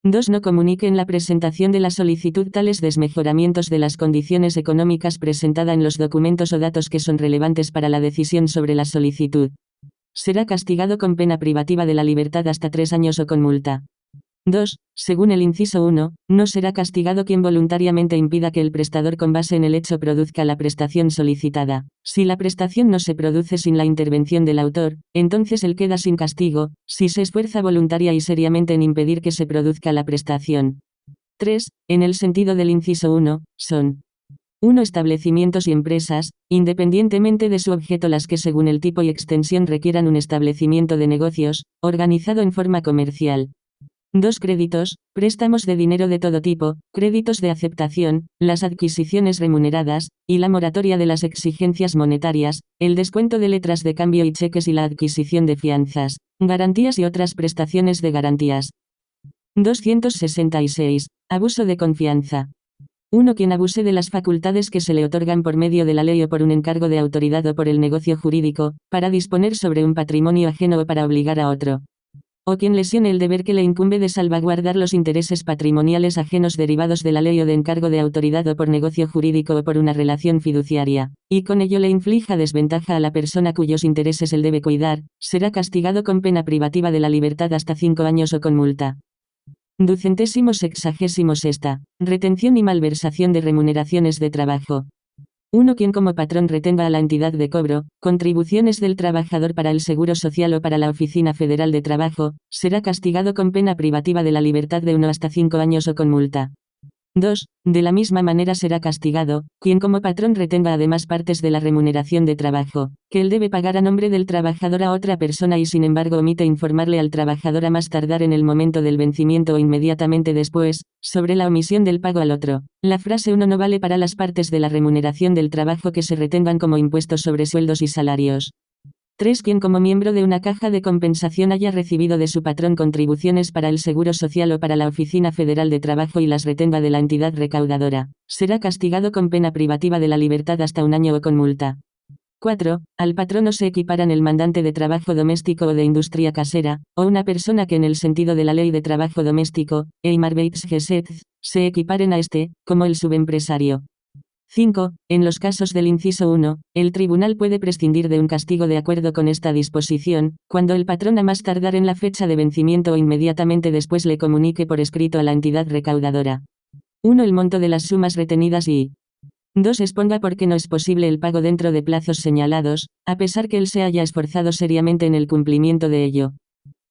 2. No comunique en la presentación de la solicitud tales desmejoramientos de las condiciones económicas presentada en los documentos o datos que son relevantes para la decisión sobre la solicitud. Será castigado con pena privativa de la libertad hasta 3 años o con multa. 2. Según el inciso 1, no será castigado quien voluntariamente impida que el prestador con base en el hecho produzca la prestación solicitada. Si la prestación no se produce sin la intervención del autor, entonces él queda sin castigo, si se esfuerza voluntaria y seriamente en impedir que se produzca la prestación. 3. En el sentido del inciso 1, son 1. Establecimientos y empresas, independientemente de su objeto las que según el tipo y extensión requieran un establecimiento de negocios, organizado en forma comercial. 2. Créditos, préstamos de dinero de todo tipo, créditos de aceptación, las adquisiciones remuneradas, y la moratoria de las exigencias monetarias, el descuento de letras de cambio y cheques y la adquisición de fianzas, garantías y otras prestaciones de garantías. 266. Abuso de confianza. 1. Quien abuse de las facultades que se le otorgan por medio de la ley o por un encargo de autoridad o por el negocio jurídico, para disponer sobre un patrimonio ajeno o para obligar a otro. O quien lesione el deber que le incumbe de salvaguardar los intereses patrimoniales ajenos derivados de la ley o de encargo de autoridad o por negocio jurídico o por una relación fiduciaria, y con ello le inflija desventaja a la persona cuyos intereses él debe cuidar, será castigado con pena privativa de la libertad hasta 5 años o con multa. 266. Retención y malversación de remuneraciones de trabajo. 1. Quien como patrón retenga a la entidad de cobro, contribuciones del trabajador para el Seguro Social o para la Oficina Federal de Trabajo, será castigado con pena privativa de la libertad de 1 hasta 5 años o con multa. 2. De la misma manera será castigado, quien como patrón retenga además partes de la remuneración de trabajo, que él debe pagar a nombre del trabajador a otra persona y sin embargo omite informarle al trabajador a más tardar en el momento del vencimiento o inmediatamente después, sobre la omisión del pago al otro. La frase 1 no vale para las partes de la remuneración del trabajo que se retengan como impuestos sobre sueldos y salarios. 3. Quien como miembro de una caja de compensación haya recibido de su patrón contribuciones para el Seguro Social o para la Oficina Federal de Trabajo y las retenga de la entidad recaudadora, será castigado con pena privativa de la libertad hasta 1 año o con multa. 4. Al patrón no se equiparan el mandante de trabajo doméstico o de industria casera, o una persona que en el sentido de la ley de trabajo doméstico, Einarbeidsgesetz, se equiparen a este, como el subempresario. 5. En los casos del inciso 1, el tribunal puede prescindir de un castigo de acuerdo con esta disposición, cuando el patrón a más tardar en la fecha de vencimiento o inmediatamente después le comunique por escrito a la entidad recaudadora. 1. El monto de las sumas retenidas y 2. Exponga por qué no es posible el pago dentro de plazos señalados, a pesar que él se haya esforzado seriamente en el cumplimiento de ello.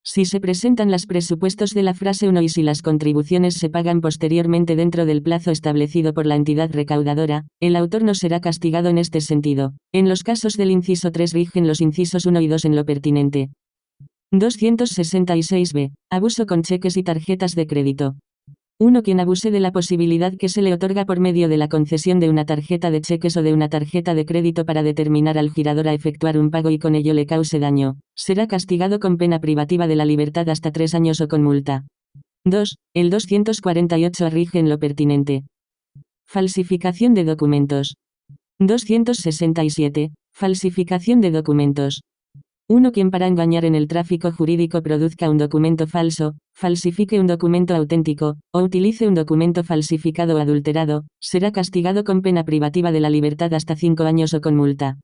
Si se presentan los presupuestos de la frase 1 y si las contribuciones se pagan posteriormente dentro del plazo establecido por la entidad recaudadora, el autor no será castigado en este sentido. En los casos del inciso 3 rigen los incisos 1 y 2 en lo pertinente. 266b. Abuso con cheques y tarjetas de crédito. 1. Quien abuse de la posibilidad que se le otorga por medio de la concesión de una tarjeta de cheques o de una tarjeta de crédito para determinar al girador a efectuar un pago y con ello le cause daño, será castigado con pena privativa de la libertad hasta 3 años o con multa. 2. El 248 rige en lo pertinente. Falsificación de documentos. 267. Falsificación de documentos. 1. Quien para engañar en el tráfico jurídico produzca un documento falso, falsifique un documento auténtico, o utilice un documento falsificado o adulterado, será castigado con pena privativa de la libertad hasta 5 años o con multa.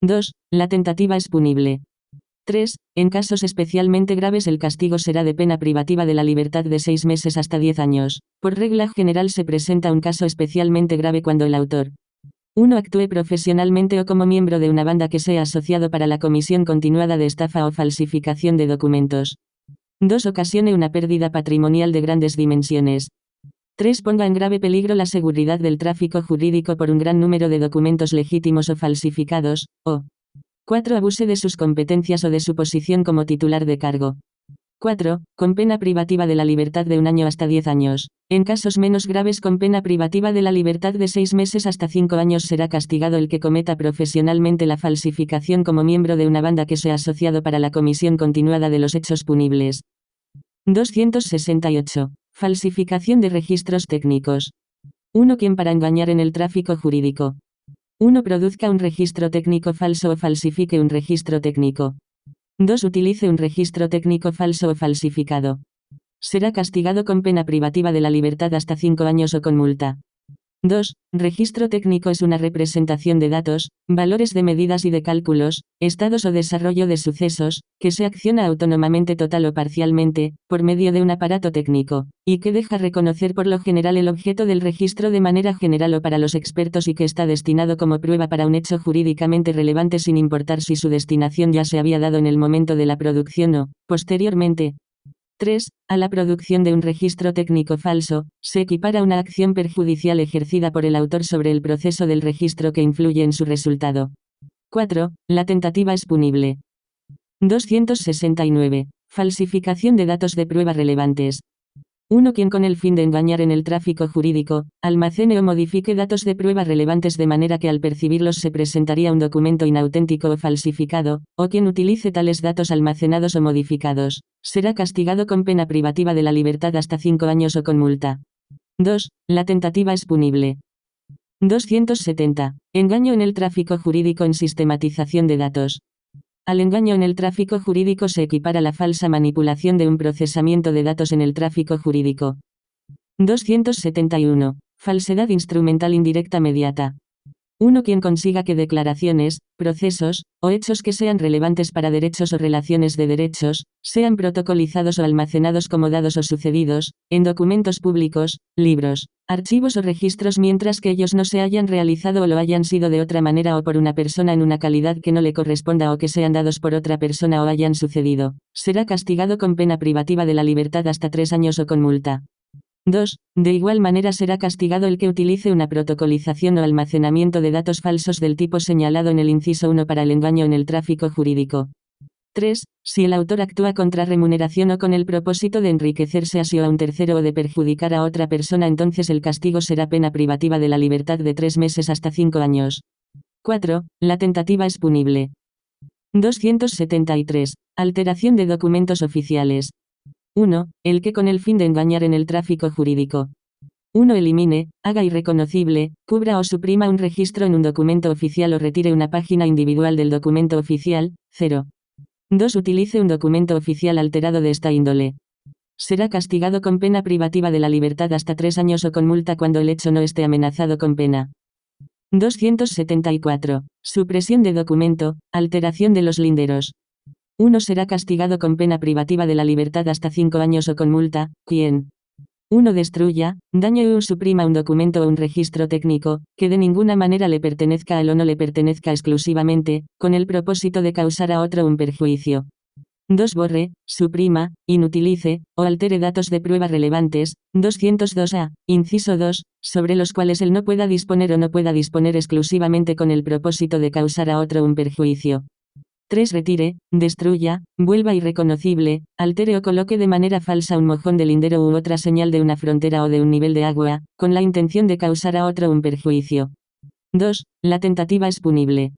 2. La tentativa es punible. 3. En casos especialmente graves el castigo será de pena privativa de la libertad de 6 meses hasta 10 años. Por regla general se presenta un caso especialmente grave cuando el autor 1. Actúe profesionalmente o como miembro de una banda que sea asociado para la comisión continuada de estafa o falsificación de documentos. 2. Ocasione una pérdida patrimonial de grandes dimensiones. 3. Ponga en grave peligro la seguridad del tráfico jurídico por un gran número de documentos legítimos o falsificados, o 4. Abuse de sus competencias o de su posición como titular de cargo. 4. Con pena privativa de la libertad de 1 año hasta 10 años. En casos menos graves con pena privativa de la libertad de 6 meses hasta 5 años será castigado el que cometa profesionalmente la falsificación como miembro de una banda que sea asociado para la comisión continuada de los hechos punibles. 268. Falsificación de registros técnicos. 1. Quien para engañar en el tráfico jurídico. 1. Produzca un registro técnico falso o falsifique un registro técnico. 2. Utilice un registro técnico falso o falsificado. Será castigado con pena privativa de la libertad hasta 5 años o con multa. 2. Registro técnico es una representación de datos, valores de medidas y de cálculos, estados o desarrollo de sucesos, que se acciona autónomamente total o parcialmente, por medio de un aparato técnico, y que deja reconocer por lo general el objeto del registro de manera general o para los expertos y que está destinado como prueba para un hecho jurídicamente relevante sin importar si su destinación ya se había dado en el momento de la producción o, posteriormente. 3. A la producción de un registro técnico falso, se equipara una acción perjudicial ejercida por el autor sobre el proceso del registro que influye en su resultado. 4. La tentativa es punible. 269. Falsificación de datos de prueba relevantes. 1. Quien con el fin de engañar en el tráfico jurídico, almacene o modifique datos de prueba relevantes de manera que al percibirlos se presentaría un documento inauténtico o falsificado, o quien utilice tales datos almacenados o modificados, será castigado con pena privativa de la libertad hasta 5 años o con multa. 2. La tentativa es punible. 270. Engaño en el tráfico jurídico en sistematización de datos. Al engaño en el tráfico jurídico se equipara la falsa manipulación de un procesamiento de datos en el tráfico jurídico. 271. Falsedad instrumental indirecta mediata. 1. Quien consiga que declaraciones, procesos, o hechos que sean relevantes para derechos o relaciones de derechos, sean protocolizados o almacenados como dados o sucedidos, en documentos públicos, libros, archivos o registros mientras que ellos no se hayan realizado o lo hayan sido de otra manera o por una persona en una calidad que no le corresponda o que sean dados por otra persona o hayan sucedido, será castigado con pena privativa de la libertad hasta 3 años o con multa. 2. De igual manera será castigado el que utilice una protocolización o almacenamiento de datos falsos del tipo señalado en el inciso 1 para el engaño en el tráfico jurídico. 3. Si el autor actúa contra remuneración o con el propósito de enriquecerse a sí o a un tercero o de perjudicar a otra persona, entonces el castigo será pena privativa de la libertad de 3 meses hasta 5 años. 4. La tentativa es punible. 273. Alteración de documentos oficiales. 1. El que con el fin de engañar en el tráfico jurídico. 1. Elimine, haga irreconocible, cubra o suprima un registro en un documento oficial o retire una página individual del documento oficial. 0. 2. Utilice un documento oficial alterado de esta índole. Será castigado con pena privativa de la libertad hasta 3 años o con multa cuando el hecho no esté amenazado con pena. 274. Supresión de documento, alteración de los linderos. 1. Será castigado con pena privativa de la libertad hasta 5 años o con multa, quien 1. Destruya, dañe o suprima un documento o un registro técnico, que de ninguna manera le pertenezca a él o no le pertenezca exclusivamente, con el propósito de causar a otro un perjuicio. 2. Borre, suprima, inutilice, o altere datos de prueba relevantes, 202a, inciso 2, sobre los cuales él no pueda disponer o no pueda disponer exclusivamente con el propósito de causar a otro un perjuicio. 3. Retire, destruya, vuelva irreconocible, altere o coloque de manera falsa un mojón de lindero u otra señal de una frontera o de un nivel de agua, con la intención de causar a otro un perjuicio. 2. La tentativa es punible.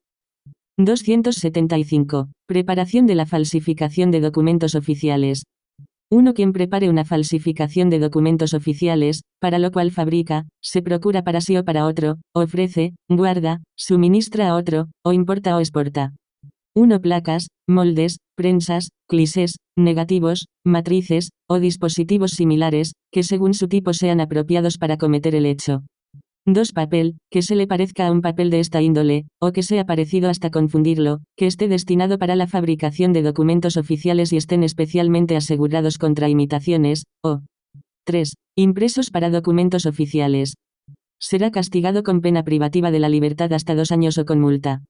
275. Preparación de la falsificación de documentos oficiales. 1. Quien prepare una falsificación de documentos oficiales, para lo cual fabrica, se procura para sí o para otro, ofrece, guarda, suministra a otro, o importa o exporta. 1. Placas, moldes, prensas, clichés, negativos, matrices, o dispositivos similares, que según su tipo sean apropiados para cometer el hecho. 2. Papel, que se le parezca a un papel de esta índole, o que sea parecido hasta confundirlo, que esté destinado para la fabricación de documentos oficiales y estén especialmente asegurados contra imitaciones, o 3. Impresos para documentos oficiales. Será castigado con pena privativa de la libertad hasta 2 años o con multa.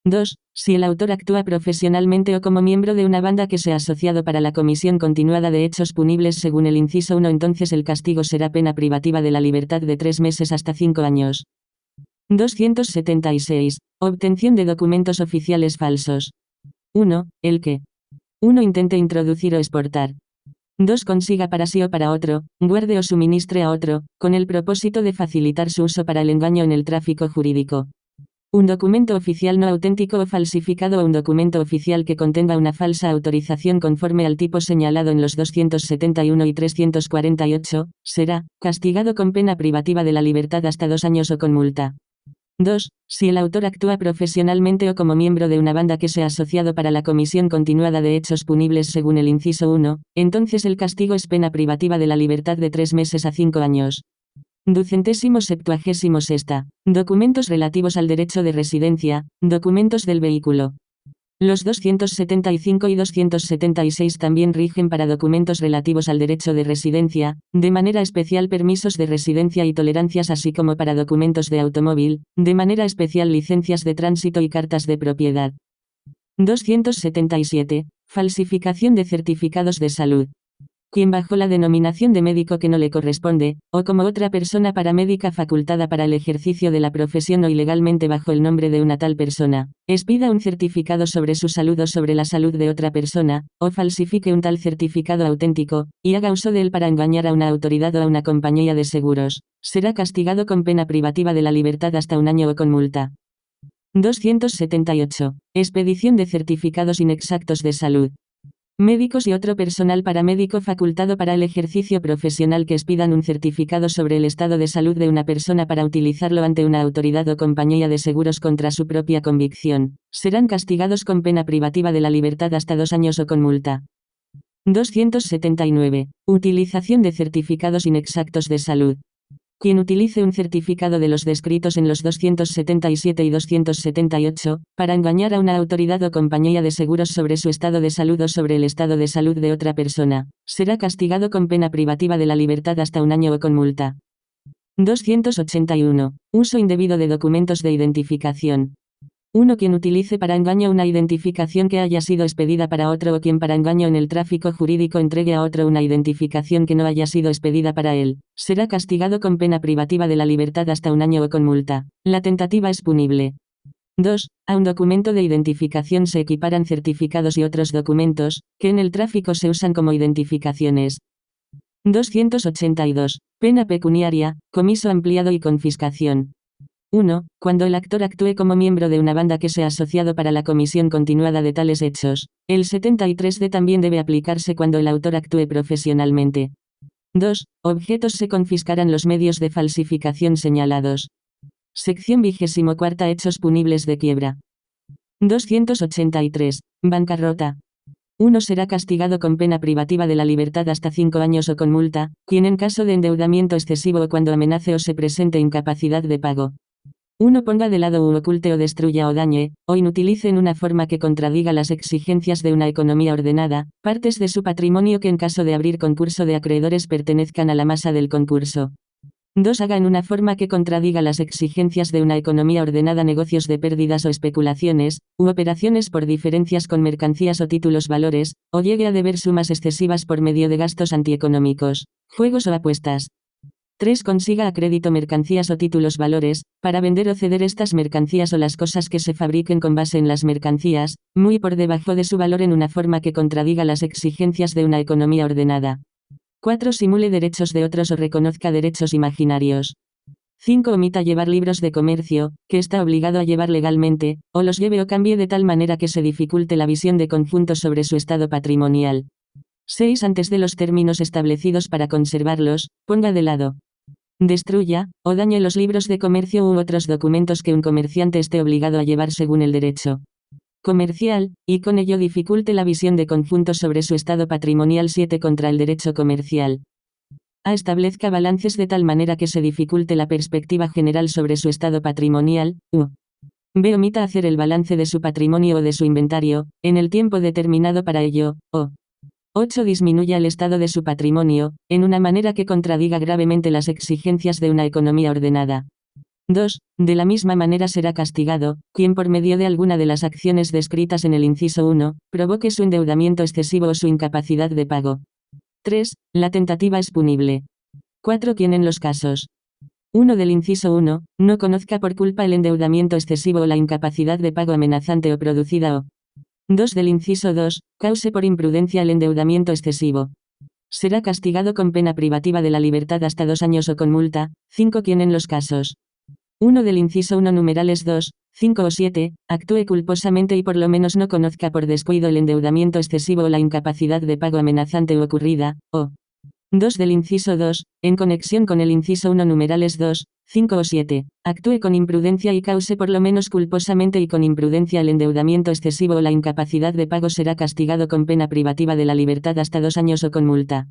2. Si el autor actúa profesionalmente o como miembro de una banda que sea asociado para la comisión continuada de hechos punibles según el inciso 1, entonces el castigo será pena privativa de la libertad de 3 meses hasta 5 años. 276. Obtención de documentos oficiales falsos. 1. El que 1. Intente introducir o exportar 2. Consiga para sí o para otro, guarde o suministre a otro, con el propósito de facilitar su uso para el engaño en el tráfico jurídico. Un documento oficial no auténtico o falsificado o un documento oficial que contenga una falsa autorización conforme al tipo señalado en los 271 y 348, será castigado con pena privativa de la libertad hasta 2 años o con multa. 2. Si el autor actúa profesionalmente o como miembro de una banda que sea asociado para la comisión continuada de hechos punibles según el inciso 1, entonces el castigo es pena privativa de la libertad de 3 meses a 5 años. 276. Documentos relativos al derecho de residencia, documentos del vehículo. Los 275 y 276 también rigen para documentos relativos al derecho de residencia, de manera especial permisos de residencia y tolerancias así como para documentos de automóvil, de manera especial licencias de tránsito y cartas de propiedad. 277. Falsificación de certificados de salud. Quien bajo la denominación de médico que no le corresponde, o como otra persona paramédica facultada para el ejercicio de la profesión o ilegalmente bajo el nombre de una tal persona, expida un certificado sobre su salud o sobre la salud de otra persona, o falsifique un tal certificado auténtico, y haga uso de él para engañar a una autoridad o a una compañía de seguros, será castigado con pena privativa de la libertad hasta 1 año o con multa. 278. Expedición de certificados inexactos de salud. Médicos y otro personal paramédico facultado para el ejercicio profesional que expidan un certificado sobre el estado de salud de una persona para utilizarlo ante una autoridad o compañía de seguros contra su propia convicción, serán castigados con pena privativa de la libertad hasta 2 años o con multa. 279. Utilización de certificados inexactos de salud. Quien utilice un certificado de los descritos en los 277 y 278, para engañar a una autoridad o compañía de seguros sobre su estado de salud o sobre el estado de salud de otra persona, será castigado con pena privativa de la libertad hasta 1 año o con multa. 281. Uso indebido de documentos de identificación. 1. Quien utilice para engaño una identificación que haya sido expedida para otro o quien para engaño en el tráfico jurídico entregue a otro una identificación que no haya sido expedida para él, será castigado con pena privativa de la libertad hasta 1 año o con multa. La tentativa es punible. 2. A un documento de identificación se equiparan certificados y otros documentos, que en el tráfico se usan como identificaciones. 282. Pena pecuniaria, comiso ampliado y confiscación. 1. Cuando el actor actúe como miembro de una banda que sea asociado para la comisión continuada de tales hechos. El 73D también debe aplicarse cuando el autor actúe profesionalmente. 2. Objetos se confiscarán los medios de falsificación señalados. Sección 24. Hechos punibles de quiebra. 283. Bancarrota. 1. Será castigado con pena privativa de la libertad hasta 5 años o con multa, quien en caso de endeudamiento excesivo o cuando amenace o se presente incapacidad de pago. 1. Ponga de lado u oculte o destruya o dañe, o inutilice en una forma que contradiga las exigencias de una economía ordenada, partes de su patrimonio que en caso de abrir concurso de acreedores pertenezcan a la masa del concurso. 2. Haga en una forma que contradiga las exigencias de una economía ordenada negocios de pérdidas o especulaciones, u operaciones por diferencias con mercancías o títulos valores, o llegue a deber sumas excesivas por medio de gastos antieconómicos, juegos o apuestas. 3. Consiga a crédito mercancías o títulos valores, para vender o ceder estas mercancías o las cosas que se fabriquen con base en las mercancías, muy por debajo de su valor en una forma que contradiga las exigencias de una economía ordenada. 4. Simule derechos de otros o reconozca derechos imaginarios. 5. Omita llevar libros de comercio, que está obligado a llevar legalmente, o los lleve o cambie de tal manera que se dificulte la visión de conjunto sobre su estado patrimonial. 6. Antes de los términos establecidos para conservarlos, ponga de lado, destruya, o dañe los libros de comercio u otros documentos que un comerciante esté obligado a llevar según el derecho comercial, y con ello dificulte la visión de conjunto sobre su estado patrimonial. 7. Contra el derecho comercial. A. Establezca balances de tal manera que se dificulte la perspectiva general sobre su estado patrimonial. B. Omita hacer el balance de su patrimonio o de su inventario, en el tiempo determinado para ello, o 8. Disminuya el estado de su patrimonio, en una manera que contradiga gravemente las exigencias de una economía ordenada. 2. De la misma manera será castigado, quien por medio de alguna de las acciones descritas en el inciso 1, provoque su endeudamiento excesivo o su incapacidad de pago. 3. La tentativa es punible. 4. Quien en los casos 1 del inciso 1, no conozca por culpa el endeudamiento excesivo o la incapacidad de pago amenazante o producida o 2 del inciso 2, cause por imprudencia el endeudamiento excesivo. será castigado con pena privativa de la libertad hasta 2 años o con multa. 5. Quien en los casos 1 del inciso 1 numerales 2, 5 o 7, actúe culposamente y por lo menos no conozca por descuido el endeudamiento excesivo o la incapacidad de pago amenazante u ocurrida, o 2 del inciso 2, en conexión con el inciso 1 numerales 2, 5 o 7, actúe con imprudencia y cause por lo menos culposamente y con imprudencia el endeudamiento excesivo o la incapacidad de pago, será castigado con pena privativa de la libertad hasta 2 años o con multa.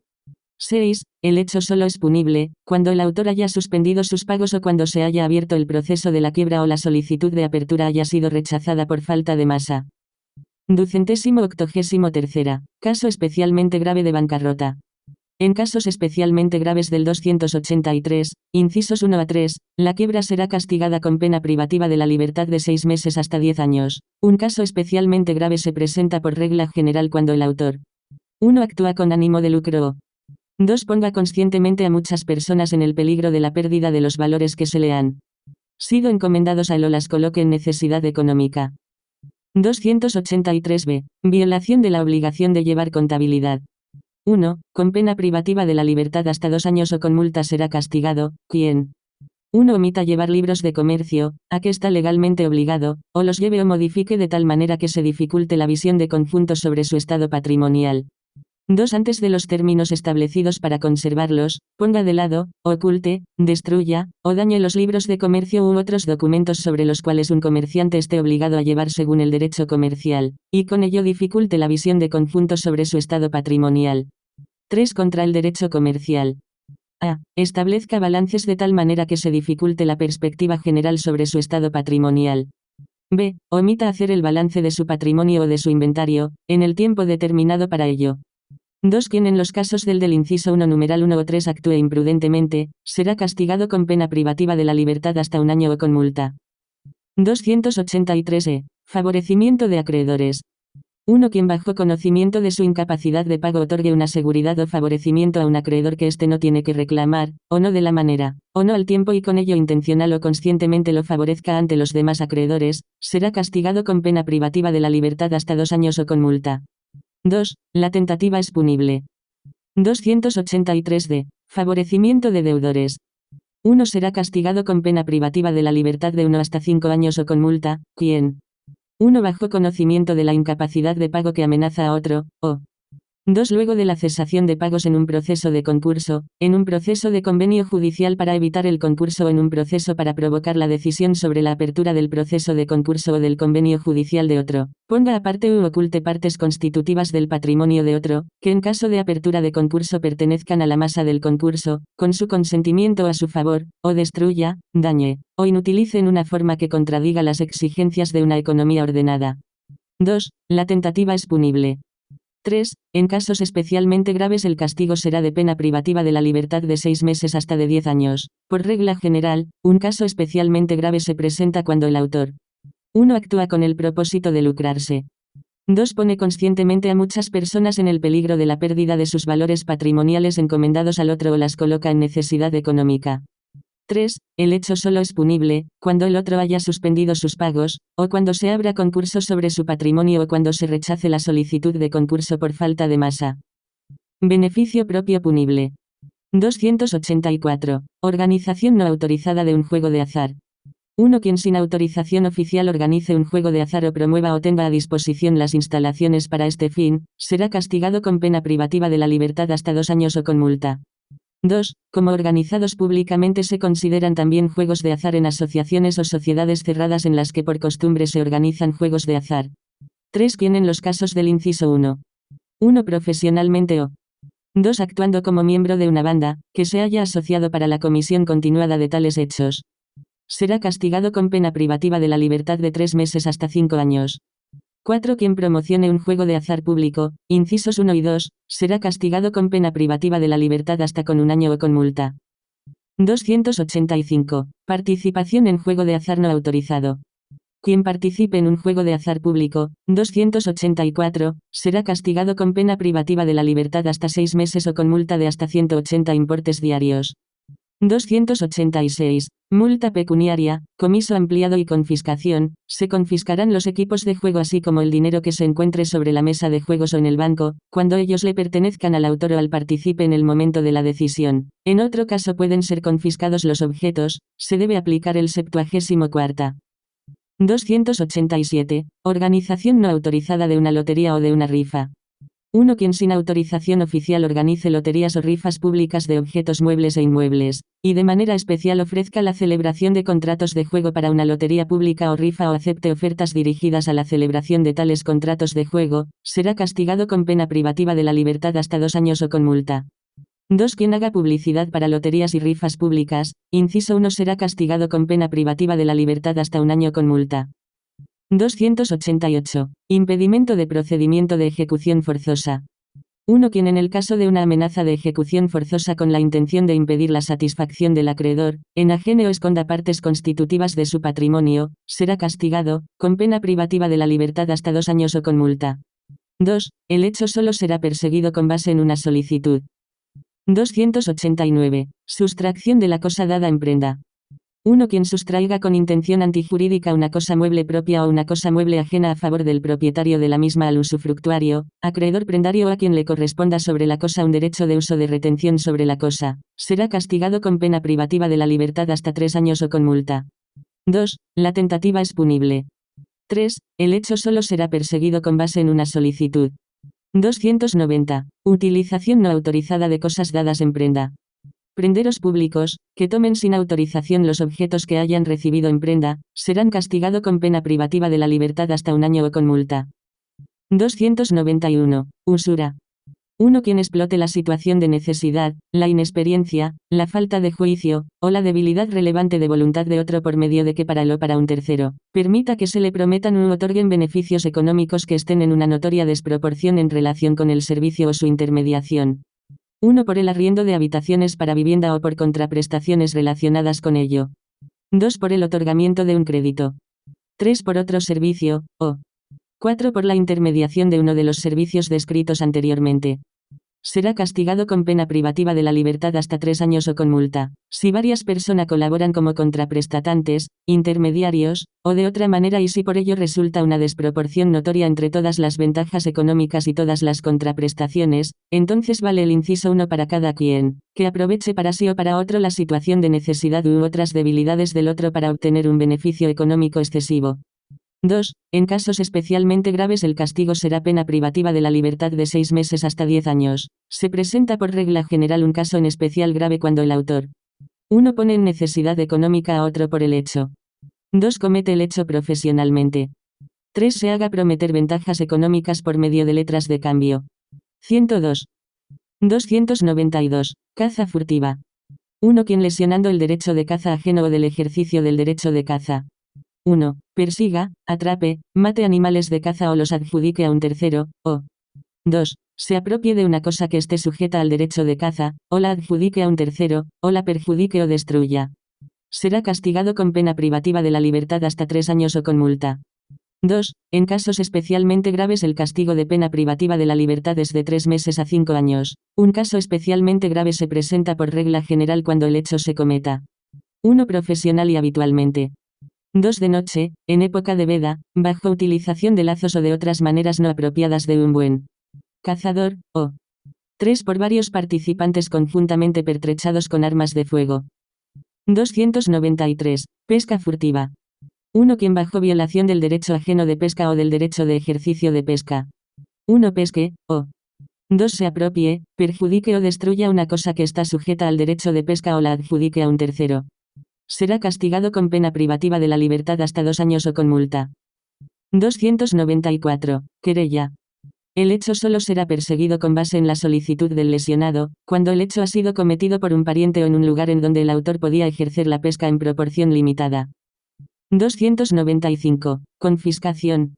6. El hecho solo es punible cuando el autor haya suspendido sus pagos o cuando se haya abierto el proceso de la quiebra o la solicitud de apertura haya sido rechazada por falta de masa. 283. Caso especialmente grave de bancarrota. En casos especialmente graves del 283, incisos 1 a 3, la quiebra será castigada con pena privativa de la libertad de 6 meses hasta 10 años. Un caso especialmente grave se presenta por regla general cuando el autor 1. Actúa con ánimo de lucro o 2. Ponga conscientemente a muchas personas en el peligro de la pérdida de los valores que se le han sido encomendados a él o las coloque en necesidad económica. 283b. Violación de la obligación de llevar contabilidad. 1. Con pena privativa de la libertad hasta 2 años o con multa será castigado, quien 1. Omita llevar libros de comercio, a que está legalmente obligado, o los lleve o modifique de tal manera que se dificulte la visión de conjunto sobre su estado patrimonial. 2. Antes de los términos establecidos para conservarlos, ponga de lado, oculte, destruya, o dañe los libros de comercio u otros documentos sobre los cuales un comerciante esté obligado a llevar según el derecho comercial, y con ello dificulte la visión de conjunto sobre su estado patrimonial. 3. Contra el derecho comercial. A. Establezca balances de tal manera que se dificulte la perspectiva general sobre su estado patrimonial. B. Omita hacer el balance de su patrimonio o de su inventario, en el tiempo determinado para ello. 2. Quien en los casos del inciso 1 numeral 1 o 3 actúe imprudentemente, será castigado con pena privativa de la libertad hasta 1 año o con multa. 283e. Favorecimiento de acreedores. 1. Quien bajo conocimiento de su incapacidad de pago otorgue una seguridad o favorecimiento a un acreedor que éste no tiene que reclamar, o no de la manera, o no al tiempo y con ello intencional o conscientemente lo favorezca ante los demás acreedores, será castigado con pena privativa de la libertad hasta 2 años o con multa. 2. La tentativa es punible. 283d. Favorecimiento de deudores. 1. Será castigado con pena privativa de la libertad de 1 hasta 5 años o con multa, quien 1. Bajo conocimiento de la incapacidad de pago que amenaza a otro, o 2. Luego de la cesación de pagos en un proceso de concurso, en un proceso de convenio judicial para evitar el concurso o en un proceso para provocar la decisión sobre la apertura del proceso de concurso o del convenio judicial de otro, ponga aparte u oculte partes constitutivas del patrimonio de otro, que en caso de apertura de concurso pertenezcan a la masa del concurso, con su consentimiento o a su favor, o destruya, dañe, o inutilice en una forma que contradiga las exigencias de una economía ordenada. 2. La tentativa es punible. 3. En casos especialmente graves el castigo será de pena privativa de la libertad de 6 meses hasta de 10 años. Por regla general, un caso especialmente grave se presenta cuando el autor 1. Actúa con el propósito de lucrarse. 2. Pone conscientemente a muchas personas en el peligro de la pérdida de sus valores patrimoniales encomendados al otro o las coloca en necesidad económica. 3. El hecho solo es punible cuando el otro haya suspendido sus pagos, o cuando se abra concurso sobre su patrimonio o cuando se rechace la solicitud de concurso por falta de masa. Beneficio propio punible. 284. Organización no autorizada de un juego de azar. 1. Quien sin autorización oficial organice un juego de azar o promueva o tenga a disposición las instalaciones para este fin, será castigado con pena privativa de la libertad hasta 2 años o con multa. 2. Como organizados públicamente se consideran también juegos de azar en asociaciones o sociedades cerradas en las que por costumbre se organizan juegos de azar. 3. Quien en los casos del inciso 1. 1. Profesionalmente o 2. Actuando como miembro de una banda, que se haya asociado para la comisión continuada de tales hechos, será castigado con pena privativa de la libertad de 3 meses hasta 5 años. 4. Quien promocione un juego de azar público, incisos 1 y 2, será castigado con pena privativa de la libertad hasta con 1 año o con multa. 285. Participación en juego de azar no autorizado. Quien participe en un juego de azar público, 284, será castigado con pena privativa de la libertad hasta 6 meses o con multa de hasta 180 importes diarios. 286. Multa pecuniaria, comiso ampliado y confiscación. Se confiscarán los equipos de juego así como el dinero que se encuentre sobre la mesa de juegos o en el banco, cuando ellos le pertenezcan al autor o al partícipe en el momento de la decisión. En otro caso pueden ser confiscados los objetos. Se debe aplicar el 74ª. 287. Organización no autorizada de una lotería o de una rifa. 1. Quien sin autorización oficial organice loterías o rifas públicas de objetos muebles e inmuebles, y de manera especial ofrezca la celebración de contratos de juego para una lotería pública o rifa o acepte ofertas dirigidas a la celebración de tales contratos de juego, será castigado con pena privativa de la libertad hasta 2 años o con multa. 2. Quien haga publicidad para loterías y rifas públicas, inciso 1, será castigado con pena privativa de la libertad hasta 1 año con multa. 288. Impedimento de procedimiento de ejecución forzosa. 1. Quien en el caso de una amenaza de ejecución forzosa con la intención de impedir la satisfacción del acreedor, enajene o esconda partes constitutivas de su patrimonio, será castigado, con pena privativa de la libertad hasta 2 años o con multa. 2. El hecho solo será perseguido con base en una solicitud. 289. Sustracción de la cosa dada en prenda. 1. Quien sustraiga con intención antijurídica una cosa mueble propia o una cosa mueble ajena a favor del propietario de la misma al usufructuario, acreedor prendario o a quien le corresponda sobre la cosa un derecho de uso de retención sobre la cosa, será castigado con pena privativa de la libertad hasta 3 años o con multa. 2. La tentativa es punible. 3. El hecho solo será perseguido con base en una solicitud. 290. Utilización no autorizada de cosas dadas en prenda. Prenderos públicos, que tomen sin autorización los objetos que hayan recibido en prenda, serán castigado con pena privativa de la libertad hasta 1 año o con multa. 291. Usura. 1. Quien explote la situación de necesidad, la inexperiencia, la falta de juicio, o la debilidad relevante de voluntad de otro por medio de que para él o para un tercero, permita que se le prometan u otorguen beneficios económicos que estén en una notoria desproporción en relación con el servicio o su intermediación. 1. Por el arriendo de habitaciones para vivienda o por contraprestaciones relacionadas con ello. 2. Por el otorgamiento de un crédito. 3. Por otro servicio, o 4. Por la intermediación de uno de los servicios descritos anteriormente. Será castigado con pena privativa de la libertad hasta 3 años o con multa, si varias personas colaboran como contraprestatantes, intermediarios, o de otra manera y si por ello resulta una desproporción notoria entre todas las ventajas económicas y todas las contraprestaciones, entonces vale el inciso 1 para cada quien, que aproveche para sí o para otro la situación de necesidad u otras debilidades del otro para obtener un beneficio económico excesivo. 2. En casos especialmente graves el castigo será pena privativa de la libertad de 6 meses hasta 10 años. Se presenta por regla general un caso en especial grave cuando el autor 1. Pone en necesidad económica a otro por el hecho. 2. Comete el hecho profesionalmente. 3. Se haga prometer ventajas económicas por medio de letras de cambio. 102. 292. Caza furtiva. 1. Quien lesionando el derecho de caza ajeno o del ejercicio del derecho de caza. 1. Persiga, atrape, mate animales de caza o los adjudique a un tercero, o 2. Se apropie de una cosa que esté sujeta al derecho de caza, o la adjudique a un tercero, o la perjudique o destruya. Será castigado con pena privativa de la libertad hasta 3 años o con multa. 2. En casos especialmente graves el castigo de pena privativa de la libertad es de 3 meses a 5 años. Un caso especialmente grave se presenta por regla general cuando el hecho se cometa 1. Profesional y habitualmente. 2. De noche, en época de veda, bajo utilización de lazos o de otras maneras no apropiadas de un buen cazador, o 3. Por varios participantes conjuntamente pertrechados con armas de fuego. 293. Pesca furtiva. 1. Quien bajo violación del derecho ajeno de pesca o del derecho de ejercicio de pesca. 1. Pesque, o 2. Se apropie, perjudique o destruya una cosa que está sujeta al derecho de pesca o la adjudique a un tercero. Será castigado con pena privativa de la libertad hasta 2 años o con multa. 294. Querella. El hecho solo será perseguido con base en la solicitud del lesionado, cuando el hecho ha sido cometido por un pariente o en un lugar en donde el autor podía ejercer la pesca en proporción limitada. 295. Confiscación.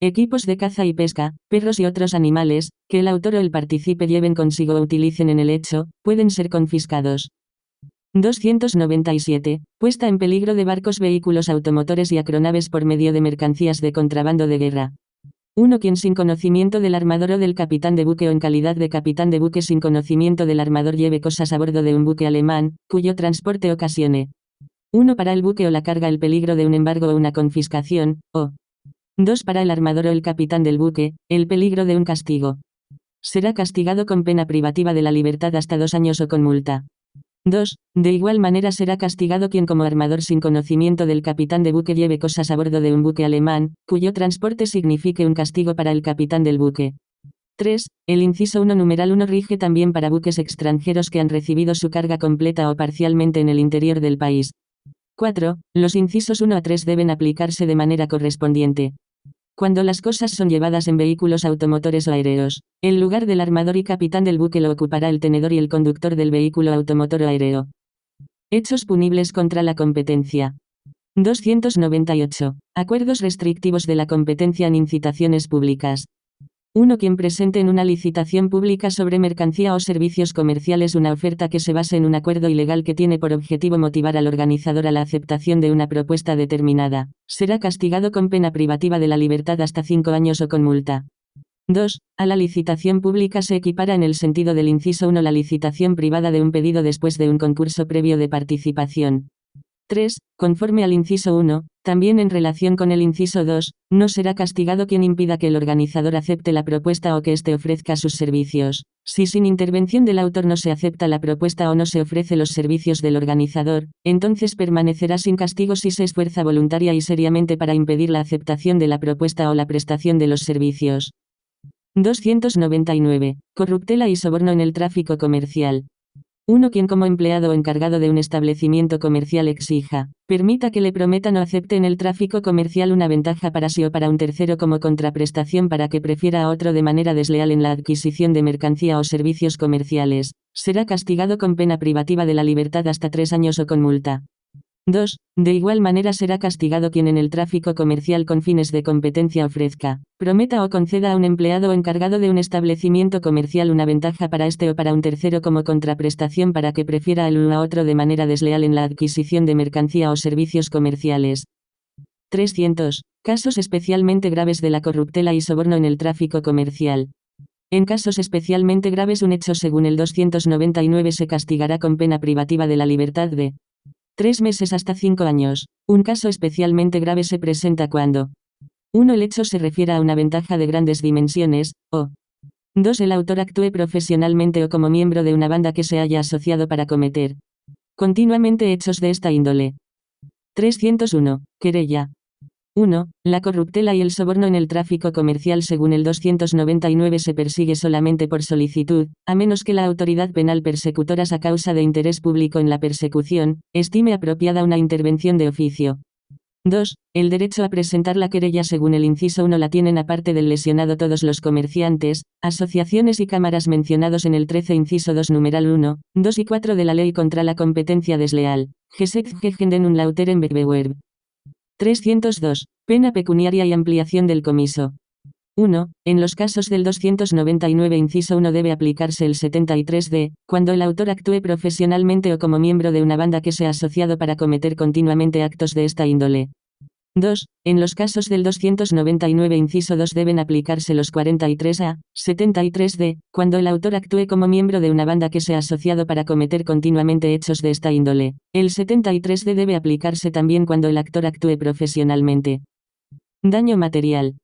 Equipos de caza y pesca, perros y otros animales, que el autor o el partícipe lleven consigo o utilicen en el hecho, pueden ser confiscados. 297. Puesta en peligro de barcos, vehículos automotores y acronaves por medio de mercancías de contrabando de guerra. 1. Quien sin conocimiento del armador o del capitán de buque o en calidad de capitán de buque sin conocimiento del armador lleve cosas a bordo de un buque alemán, cuyo transporte ocasione 1. Para el buque o la carga el peligro de un embargo o una confiscación, o 2. Para el armador o el capitán del buque, el peligro de un castigo. Será castigado con pena privativa de la libertad hasta 2 años o con multa. 2. De igual manera será castigado quien como armador sin conocimiento del capitán de buque lleve cosas a bordo de un buque alemán, cuyo transporte signifique un castigo para el capitán del buque. 3. El inciso 1 numeral 1 rige también para buques extranjeros que han recibido su carga completa o parcialmente en el interior del país. 4. Los incisos 1 a 3 deben aplicarse de manera correspondiente. Cuando las cosas son llevadas en vehículos automotores o aéreos, el lugar del armador y capitán del buque lo ocupará el tenedor y el conductor del vehículo automotor o aéreo. Hechos punibles contra la competencia. 298. Acuerdos restrictivos de la competencia en incitaciones públicas. 1. Quien presente en una licitación pública sobre mercancía o servicios comerciales una oferta que se base en un acuerdo ilegal que tiene por objetivo motivar al organizador a la aceptación de una propuesta determinada, será castigado con pena privativa de la libertad hasta 5 años o con multa. 2. A la licitación pública se equipara en el sentido del inciso 1 la licitación privada de un pedido después de un concurso previo de participación. 3. Conforme al inciso 1, también en relación con el inciso 2, no será castigado quien impida que el organizador acepte la propuesta o que éste ofrezca sus servicios. Si sin intervención del autor no se acepta la propuesta o no se ofrece los servicios del organizador, entonces permanecerá sin castigo si se esfuerza voluntaria y seriamente para impedir la aceptación de la propuesta o la prestación de los servicios. 299. Corruptela y soborno en el tráfico comercial. 1. Quien como empleado o encargado de un establecimiento comercial exija, permita que le prometan o acepte en el tráfico comercial una ventaja para sí o para un tercero como contraprestación para que prefiera a otro de manera desleal en la adquisición de mercancía o servicios comerciales, será castigado con pena privativa de la libertad hasta 3 años o con multa. 2. De igual manera será castigado quien en el tráfico comercial con fines de competencia ofrezca, prometa o conceda a un empleado o encargado de un establecimiento comercial una ventaja para este o para un tercero como contraprestación para que prefiera al uno a otro de manera desleal en la adquisición de mercancía o servicios comerciales. 300. Casos especialmente graves de la corruptela y soborno en el tráfico comercial. En casos especialmente graves un hecho según el 299 se castigará con pena privativa de la libertad de 3 meses hasta 5 años. Un caso especialmente grave se presenta cuando 1. El hecho se refiere a una ventaja de grandes dimensiones, o 2. El autor actúe profesionalmente o como miembro de una banda que se haya asociado para cometer continuamente hechos de esta índole. 301. Querella. 1. La corruptela y el soborno en el tráfico comercial según el 299 se persigue solamente por solicitud, a menos que la autoridad penal persecutora a causa de interés público en la persecución, estime apropiada una intervención de oficio. 2. El derecho a presentar la querella según el inciso 1 la tienen aparte del lesionado todos los comerciantes, asociaciones y cámaras mencionados en el 13 inciso 2 numeral 1, 2 y 4 de la Ley contra la Competencia Desleal. Gesetzgebenden und lauteren Wettbewerb. 302. Pena pecuniaria y ampliación del comiso. 1. En los casos del 299 inciso 1 debe aplicarse el 73d, cuando el autor actúe profesionalmente o como miembro de una banda que sea asociado para cometer continuamente actos de esta índole. 2. En los casos del 299 inciso 2 deben aplicarse los 43a, 73d, cuando el autor actúe como miembro de una banda que sea asociado para cometer continuamente hechos de esta índole. El 73d debe aplicarse también cuando el actor actúe profesionalmente. Daño material.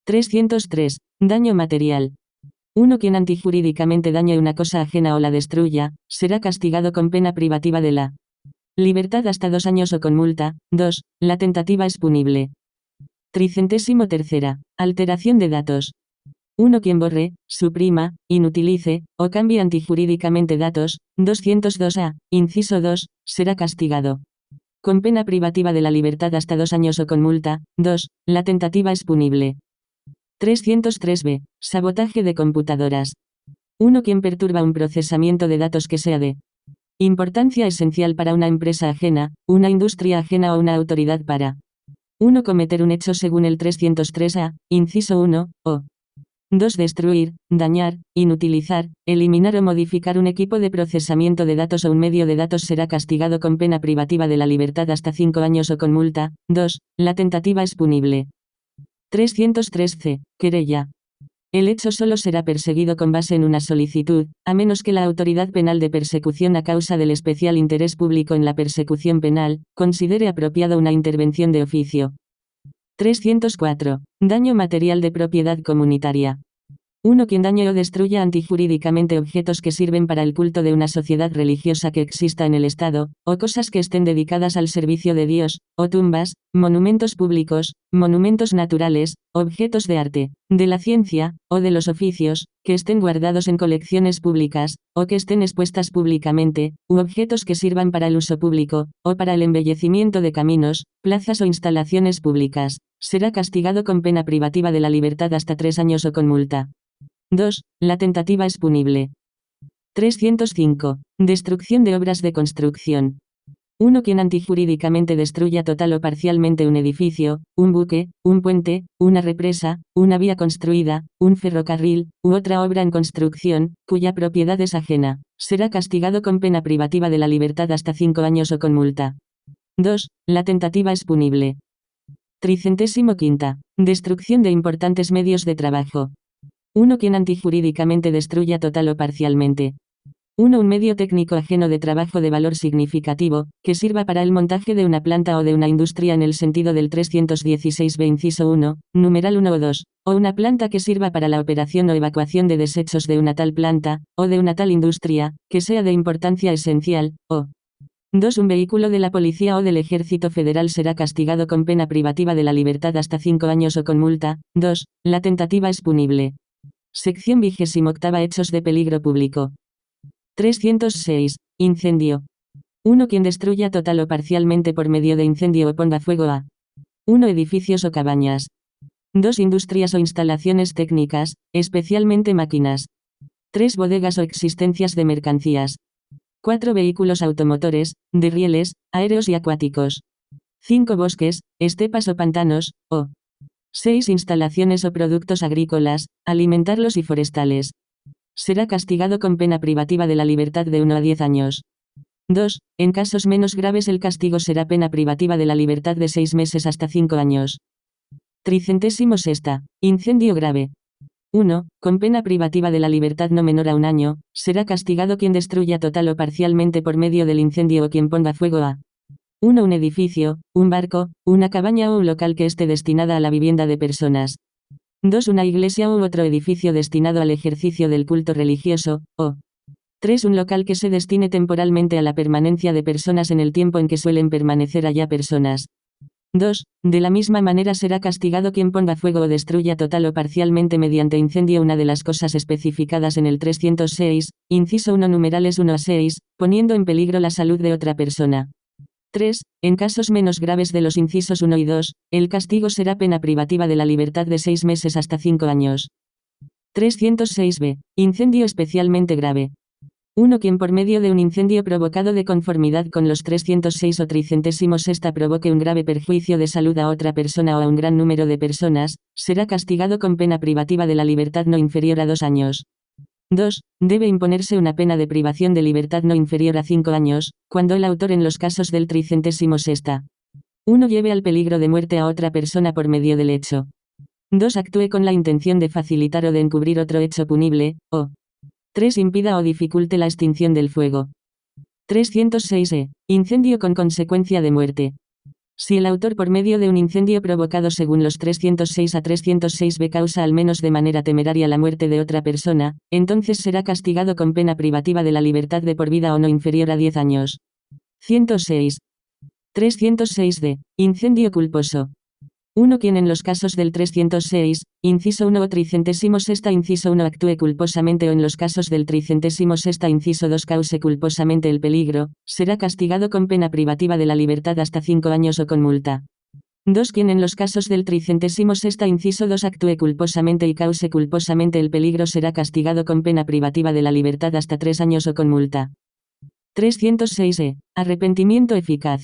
303. Daño material. 1. Quien antijurídicamente dañe una cosa ajena o la destruya, será castigado con pena privativa de la libertad hasta 2 años o con multa. 2. La tentativa es punible. 303. Alteración de datos. 1. Quien borre, suprima, inutilice, o cambie antijurídicamente datos. 202a, inciso 2, será castigado con pena privativa de la libertad hasta 2 años o con multa. 2. La tentativa es punible. 303b. Sabotaje de computadoras. 1. Quien perturba un procesamiento de datos que sea de importancia esencial para una empresa ajena, una industria ajena o una autoridad para 1. Cometer un hecho según el 303a, inciso 1, o 2. Destruir, dañar, inutilizar, eliminar o modificar un equipo de procesamiento de datos o un medio de datos será castigado con pena privativa de la libertad hasta 5 años o con multa. 2. La tentativa es punible. 303c. Querella. El hecho solo será perseguido con base en una solicitud, a menos que la autoridad penal de persecución a causa del especial interés público en la persecución penal, considere apropiada una intervención de oficio. 304. Daño material de propiedad comunitaria. 1. Quien dañe o destruya antijurídicamente objetos que sirven para el culto de una sociedad religiosa que exista en el Estado, o cosas que estén dedicadas al servicio de Dios, o tumbas, monumentos públicos, monumentos naturales, objetos de arte, de la ciencia, o de los oficios, que estén guardados en colecciones públicas, o que estén expuestas públicamente, u objetos que sirvan para el uso público, o para el embellecimiento de caminos, plazas o instalaciones públicas, será castigado con pena privativa de la libertad hasta 3 años o con multa. 2. La tentativa es punible. 305. Destrucción de obras de construcción. 1. Quien antijurídicamente destruya total o parcialmente un edificio, un buque, un puente, una represa, una vía construida, un ferrocarril, u otra obra en construcción, cuya propiedad es ajena, será castigado con pena privativa de la libertad hasta 5 años o con multa. 2. La tentativa es punible. 305. Destrucción de importantes medios de trabajo. 1. Quien antijurídicamente destruya total o parcialmente. 1. Un medio técnico ajeno de trabajo de valor significativo, que sirva para el montaje de una planta o de una industria en el sentido del 316b inciso 1, numeral 1 o 2, o una planta que sirva para la operación o evacuación de desechos de una tal planta, o de una tal industria, que sea de importancia esencial, o 2. Un vehículo de la policía o del ejército federal será castigado con pena privativa de la libertad hasta 5 años o con multa. 2. La tentativa es punible. Sección 28. Hechos de peligro público. 306. Incendio. 1. Quien destruya total o parcialmente por medio de incendio o ponga fuego a 1. Edificios o cabañas. 2. Industrias o instalaciones técnicas, especialmente máquinas. 3. Bodegas o existencias de mercancías. 4. Vehículos automotores, de rieles, aéreos y acuáticos. 5. Bosques, estepas o pantanos, o 6. Instalaciones o productos agrícolas, alimentarios y forestales. Será castigado con pena privativa de la libertad de 1 a 10 años. 2. En casos menos graves el castigo será pena privativa de la libertad de 6 meses hasta 5 años. 306. Incendio grave. 1. Con pena privativa de la libertad no menor a 1 año, será castigado quien destruya total o parcialmente por medio del incendio o quien ponga fuego a 1. Un edificio, un barco, una cabaña o un local que esté destinada a la vivienda de personas. 2. Una iglesia u otro edificio destinado al ejercicio del culto religioso, o 3. Un local que se destine temporalmente a la permanencia de personas en el tiempo en que suelen permanecer allá personas. 2. De la misma manera será castigado quien ponga fuego o destruya total o parcialmente mediante incendio una de las cosas especificadas en el 306, inciso 1 numerales 1 a 6, poniendo en peligro la salud de otra persona. 3. En casos menos graves de los incisos 1 y 2, el castigo será pena privativa de la libertad de 6 meses hasta 5 años. 306b. Incendio especialmente grave. 1. Quien por medio de un incendio provocado de conformidad con los 306 o 306 provoque un grave perjuicio de salud a otra persona o a un gran número de personas, será castigado con pena privativa de la libertad no inferior a 2 años. 2. Debe imponerse una pena de privación de libertad no inferior a 5 años, cuando el autor en los casos del 306 1. Lleve al peligro de muerte a otra persona por medio del hecho. 2. Actúe con la intención de facilitar o de encubrir otro hecho punible, o 3. Impida o dificulte la extinción del fuego. 306e. Incendio con consecuencia de muerte. Si el autor por medio de un incendio provocado según los 306 a 306b causa al menos de manera temeraria la muerte de otra persona, entonces será castigado con pena privativa de la libertad de por vida o no inferior a 10 años. 106. 306d. Incendio culposo. 1. Quien en los casos del 306, inciso 1 o 306 inciso 1 actúe culposamente o en los casos del 306 inciso 2 cause culposamente el peligro, será castigado con pena privativa de la libertad hasta 5 años o con multa. 2. Quien en los casos del 306 inciso 2 actúe culposamente y cause culposamente el peligro será castigado con pena privativa de la libertad hasta 3 años o con multa. 306e. Arrepentimiento eficaz.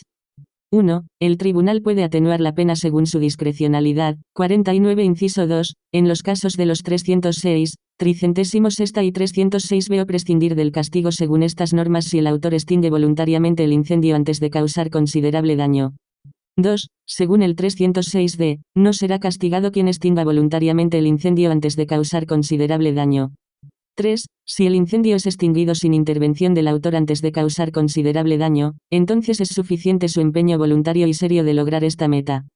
1. El tribunal puede atenuar la pena según su discrecionalidad. 49 inciso 2. En los casos de los 306, 306 y 306b o prescindir del castigo según estas normas si el autor extingue voluntariamente el incendio antes de causar considerable daño. 2. Según el 306d, no será castigado quien extinga voluntariamente el incendio antes de causar considerable daño. 3. Si el incendio es extinguido sin intervención del autor antes de causar considerable daño, entonces es suficiente su empeño voluntario y serio de lograr esta meta.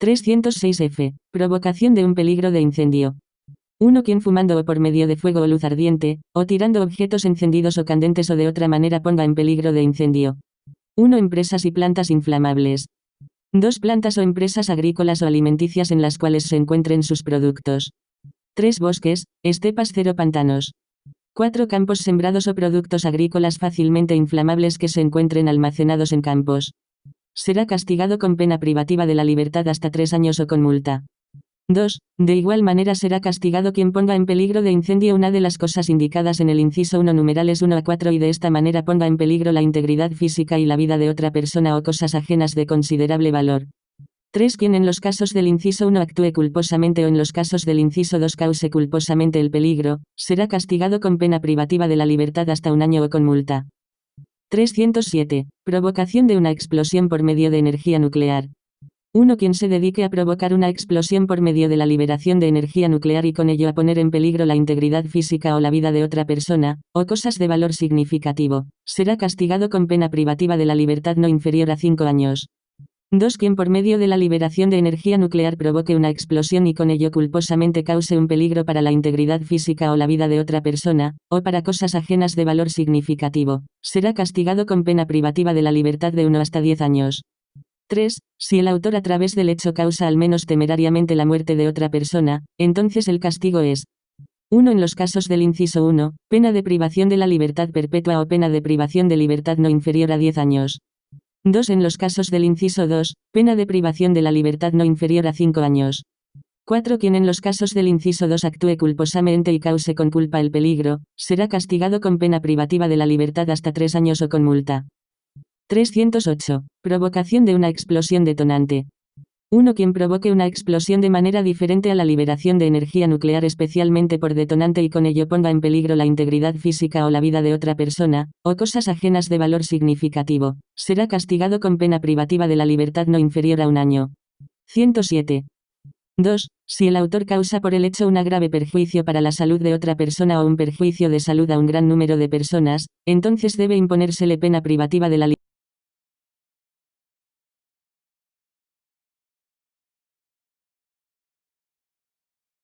306f. Provocación de un peligro de incendio. 1. Quien fumando o por medio de fuego o luz ardiente, o tirando objetos encendidos o candentes o de otra manera ponga en peligro de incendio. 1. Empresas y plantas inflamables. 2. Plantas o empresas agrícolas o alimenticias en las cuales se encuentren sus productos. 3. Bosques, estepas, pantanos. 4. Campos sembrados o productos agrícolas fácilmente inflamables que se encuentren almacenados en campos. Será castigado con pena privativa de la libertad hasta 3 años o con multa. 2. De igual manera será castigado quien ponga en peligro de incendio una de las cosas indicadas en el inciso 1 numerales 1 a 4 y de esta manera ponga en peligro la integridad física y la vida de otra persona o cosas ajenas de considerable valor. 3. Quien en los casos del inciso 1 actúe culposamente o en los casos del inciso 2 cause culposamente el peligro, será castigado con pena privativa de la libertad hasta 1 año o con multa. 307. Provocación de una explosión por medio de energía nuclear. 1. Quien se dedique a provocar una explosión por medio de la liberación de energía nuclear y con ello a poner en peligro la integridad física o la vida de otra persona, o cosas de valor significativo, será castigado con pena privativa de la libertad no inferior a 5 años. 2. Quien por medio de la liberación de energía nuclear provoque una explosión y con ello culposamente cause un peligro para la integridad física o la vida de otra persona, o para cosas ajenas de valor significativo, será castigado con pena privativa de la libertad de 1 hasta 10 años. 3. Si el autor a través del hecho causa al menos temerariamente la muerte de otra persona, entonces el castigo es 1. En los casos del inciso 1, pena de privación de la libertad perpetua o pena de privación de libertad no inferior a 10 años. 2. En los casos del inciso 2, pena de privación de la libertad no inferior a 5 años. 4. Quien en los casos del inciso 2 actúe culposamente y cause con culpa el peligro, será castigado con pena privativa de la libertad hasta 3 años o con multa. 308. Provocación de una explosión detonante. 1. Quien provoque una explosión de manera diferente a la liberación de energía nuclear especialmente por detonante y con ello ponga en peligro la integridad física o la vida de otra persona, o cosas ajenas de valor significativo, será castigado con pena privativa de la libertad no inferior a 1 año. 107. 2. Si el autor causa por el hecho un grave perjuicio para la salud de otra persona o un perjuicio de salud a un gran número de personas, entonces debe imponérsele pena privativa de la libertad